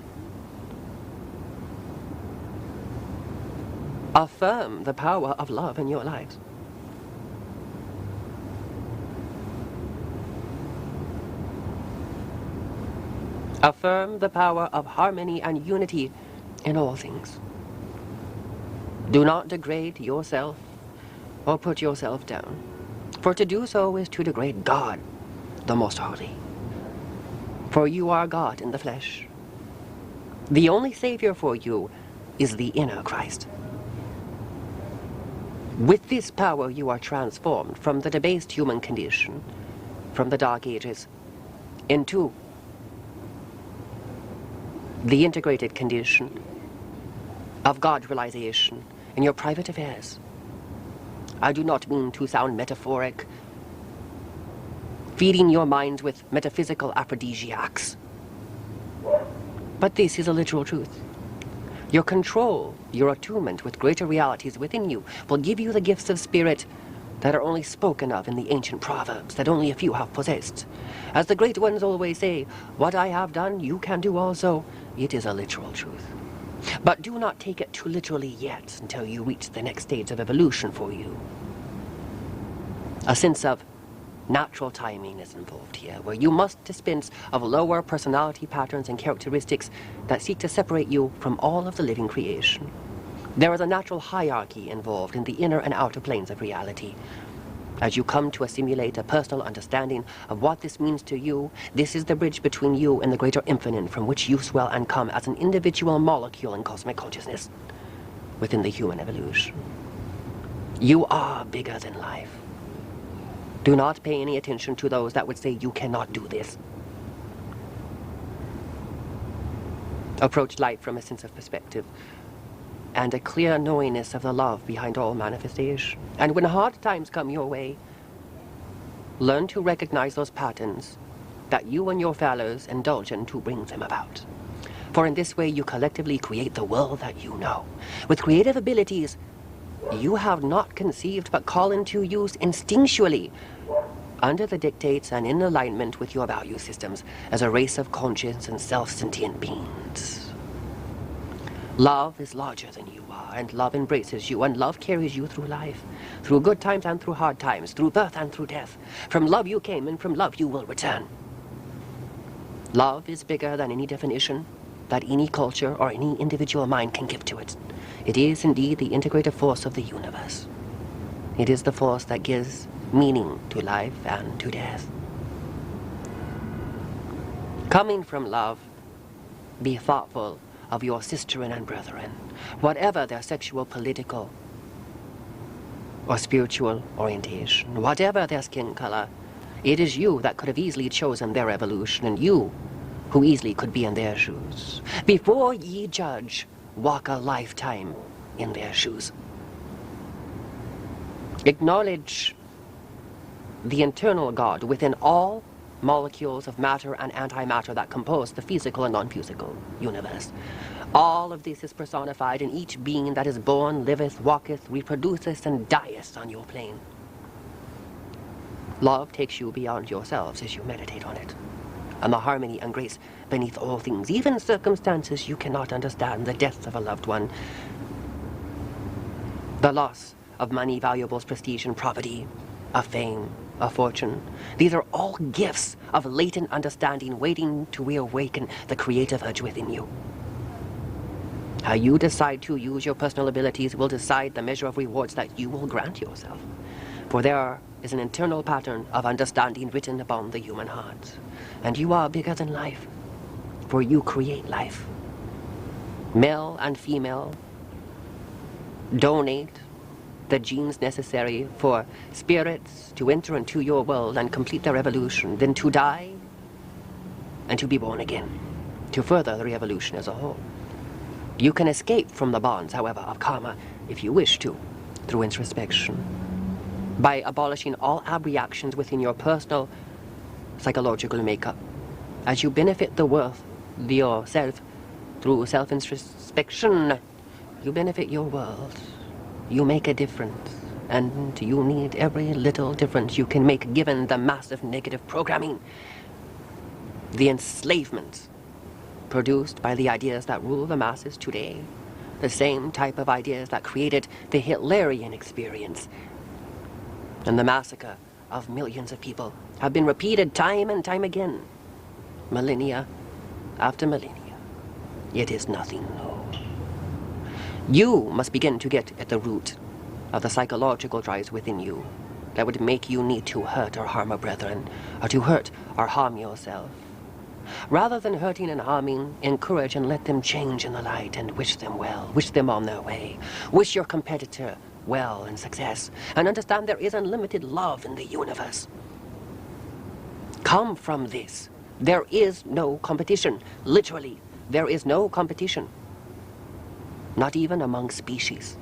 Affirm the power of love in your lives. Affirm the power of harmony and unity in all things. Do not degrade yourself or put yourself down, for to do so is to degrade God, the Most Holy. For you are God in the flesh. The only Savior for you is the inner Christ. With this power you are transformed from the debased human condition, from the Dark Ages, into the integrated condition of God realization in your private affairs. I do not mean to sound metaphoric, feeding your mind with metaphysical aphrodisiacs, but this is a literal truth. Your control, your attunement with greater realities within you will give you the gifts of spirit that are only spoken of in the ancient proverbs that only a few have possessed. As the great ones always say, what I have done, you can do also. It is a literal truth. But do not take it too literally yet until you reach the next stage of evolution for you. A sense of natural timing is involved here, where you must dispense of lower personality patterns and characteristics that seek to separate you from all of the living creation. There is a natural hierarchy involved in the inner and outer planes of reality. As you come to assimilate a personal understanding of what this means to you, this is the bridge between you and the greater infinite from which you swell and come as an individual molecule in cosmic consciousness within the human evolution. You are bigger than life. Do not pay any attention to those that would say you cannot do this. Approach life from a sense of perspective and a clear knowingness of the love behind all manifestation. And when hard times come your way, learn to recognize those patterns that you and your fellows indulge in to bring them about. For in this way you collectively create the world that you know. With creative abilities you have not conceived but call into use instinctually, under the dictates and in alignment with your value systems as a race of conscious and self-sentient beings. Love is larger than you are, and love embraces you, and love carries you through life, through good times and through hard times, through birth and through death. From love you came, and from love you will return. Love is bigger than any definition that any culture or any individual mind can give to it. It is indeed the integrative force of the universe. It is the force that gives meaning to life and to death. Coming from love, be thoughtful of your sisterin and brethren, whatever their sexual, political, or spiritual orientation, whatever their skin color. It is you that could have easily chosen their evolution, and you who easily could be in their shoes. Before ye judge, walk a lifetime in their shoes. Acknowledge the internal God within all molecules of matter and antimatter that compose the physical and non-physical universe. All of this is personified in each being that is born, liveth, walketh, reproduceth, and dieth on your plane. Love takes you beyond yourselves as you meditate on it. And the harmony and grace beneath all things, even circumstances you cannot understand, the death of a loved one, the loss of money, valuables, prestige, and property, of fame, a fortune. These are all gifts of latent understanding waiting to reawaken the creative urge within you. How you decide to use your personal abilities will decide the measure of rewards that you will grant yourself. For there are is an internal pattern of understanding written upon the human heart. And you are bigger than life, for you create life. Male and female donate the genes necessary for spirits to enter into your world and complete their evolution, then to die and to be born again, to further the evolution as a whole. You can escape from the bonds, however, of karma, if you wish to, through introspection, by abolishing all abreactions within your personal psychological makeup. As you benefit the world, yourself, through self-introspection, you benefit your world. You make a difference, and you need every little difference you can make given the massive negative programming, the enslavement produced by the ideas that rule the masses today, the same type of ideas that created the Hitlerian experience. And the massacre of millions of people have been repeated time and time again, millennia after millennia. It is nothing new. You must begin to get at the root of the psychological drives within you that would make you need to hurt or harm a brethren, or to hurt or harm yourself. Rather than hurting and harming, encourage and let them change in the light and wish them well, wish them on their way. Wish your competitor well and success, and understand there is unlimited love in the universe. Come from this. There is no competition. Literally, there is no competition. Not even among species,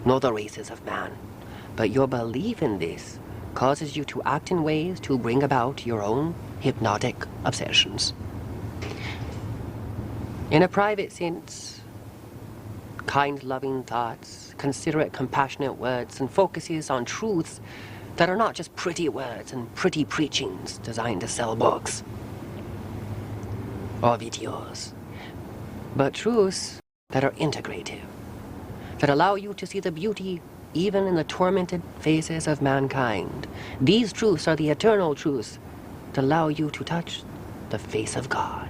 nor the races of man. But your belief in this causes you to act in ways to bring about your own hypnotic obsessions. In a private sense, kind, loving thoughts, considerate, compassionate words, and focuses on truths that are not just pretty words and pretty preachings designed to sell books or videos, but truths that are integrative, that allow you to see the beauty even in the tormented faces of mankind. These truths are the eternal truths that allow you to touch the face of God.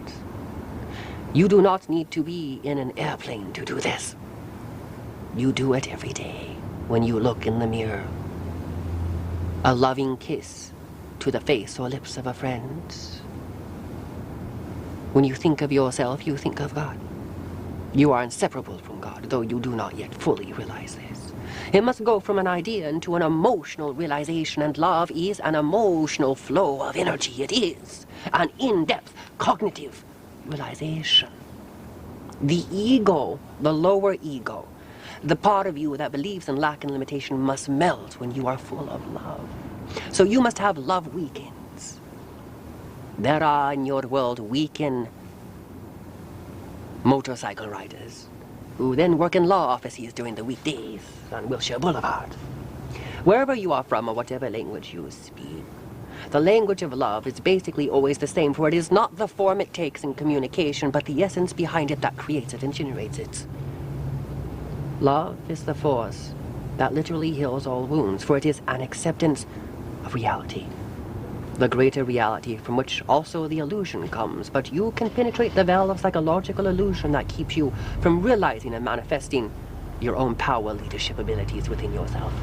You do not need to be in an airplane to do this. You do it every day when you look in the mirror. A loving kiss to the face or lips of a friend. When you think of yourself, you think of God. You are inseparable from God, though you do not yet fully realize this. It must go from an idea into an emotional realization, and love is an emotional flow of energy. It is an in-depth cognitive realization. The ego, the lower ego, the part of you that believes in lack and limitation must melt when you are full of love. So you must have love weekends. There are in your world weekend motorcycle riders who then work in law offices during the weekdays on Wilshire Boulevard. Wherever you are from or whatever language you speak, the language of love is basically always the same, for it is not the form it takes in communication, but the essence behind it that creates it and generates it. Love is the force that literally heals all wounds, for it is an acceptance of reality. The greater reality from which also the illusion comes, but you can penetrate the veil of psychological illusion that keeps you from realizing and manifesting your own power leadership abilities within yourself.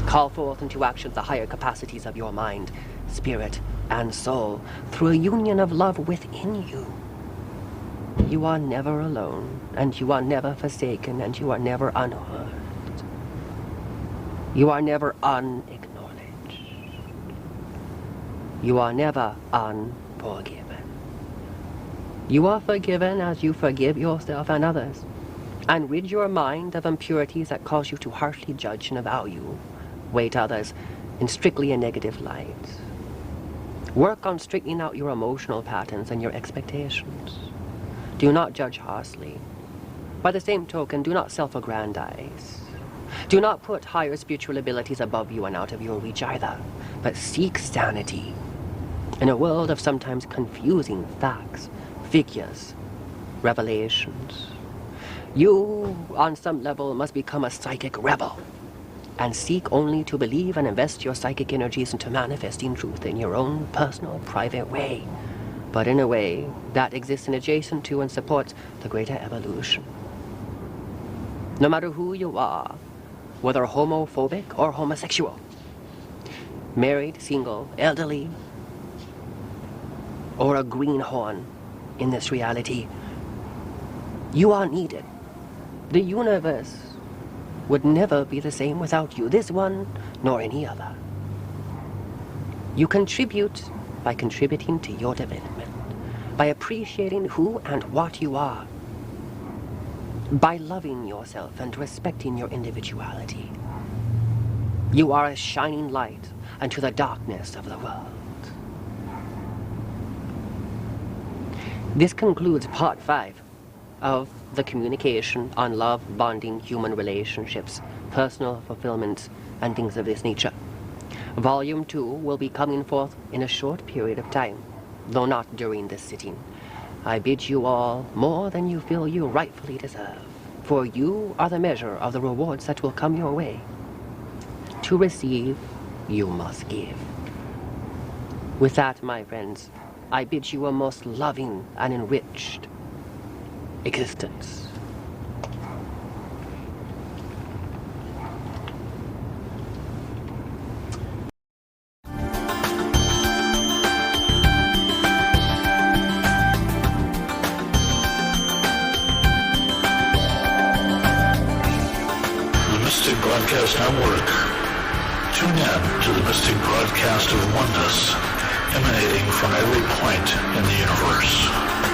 Call forth into action the higher capacities of your mind, spirit, and soul through a union of love within you. You are never alone, and you are never forsaken, and you are never unheard. You are never unacknowledged. You are never unforgiven. You are forgiven as you forgive yourself and others, and rid your mind of impurities that cause you to harshly judge and value, weight others in strictly a negative light. Work on straightening out your emotional patterns and your expectations. Do not judge harshly. By the same token, do not self-aggrandize. Do not put higher spiritual abilities above you and out of your reach either, but seek sanity in a world of sometimes confusing facts, figures, revelations. You, on some level, must become a psychic rebel and seek only to believe and invest your psychic energies into manifesting truth in your own personal, private way, but in a way that exists in adjacent to and supports the greater evolution. No matter who you are, whether homophobic or homosexual, married, single, elderly, or a greenhorn in this reality, you are needed. The universe would never be the same without you, this one nor any other. You contribute by contributing to your development, by appreciating who and what you are, by loving yourself and respecting your individuality. You are a shining light unto the darkness of the world. This concludes part 5 of the communication on love, bonding, human relationships, personal fulfillment, and things of this nature. Volume 2 will be coming forth in a short period of time, though not during this sitting. I bid you all more than you feel you rightfully deserve, for you are the measure of the rewards that will come your way. To receive, you must give. With that, my friends, I bid you a most loving and enriched existence. Mystic Broadcast Network. Tune in to the Mystic Broadcast of oneness emanating from every point in the universe.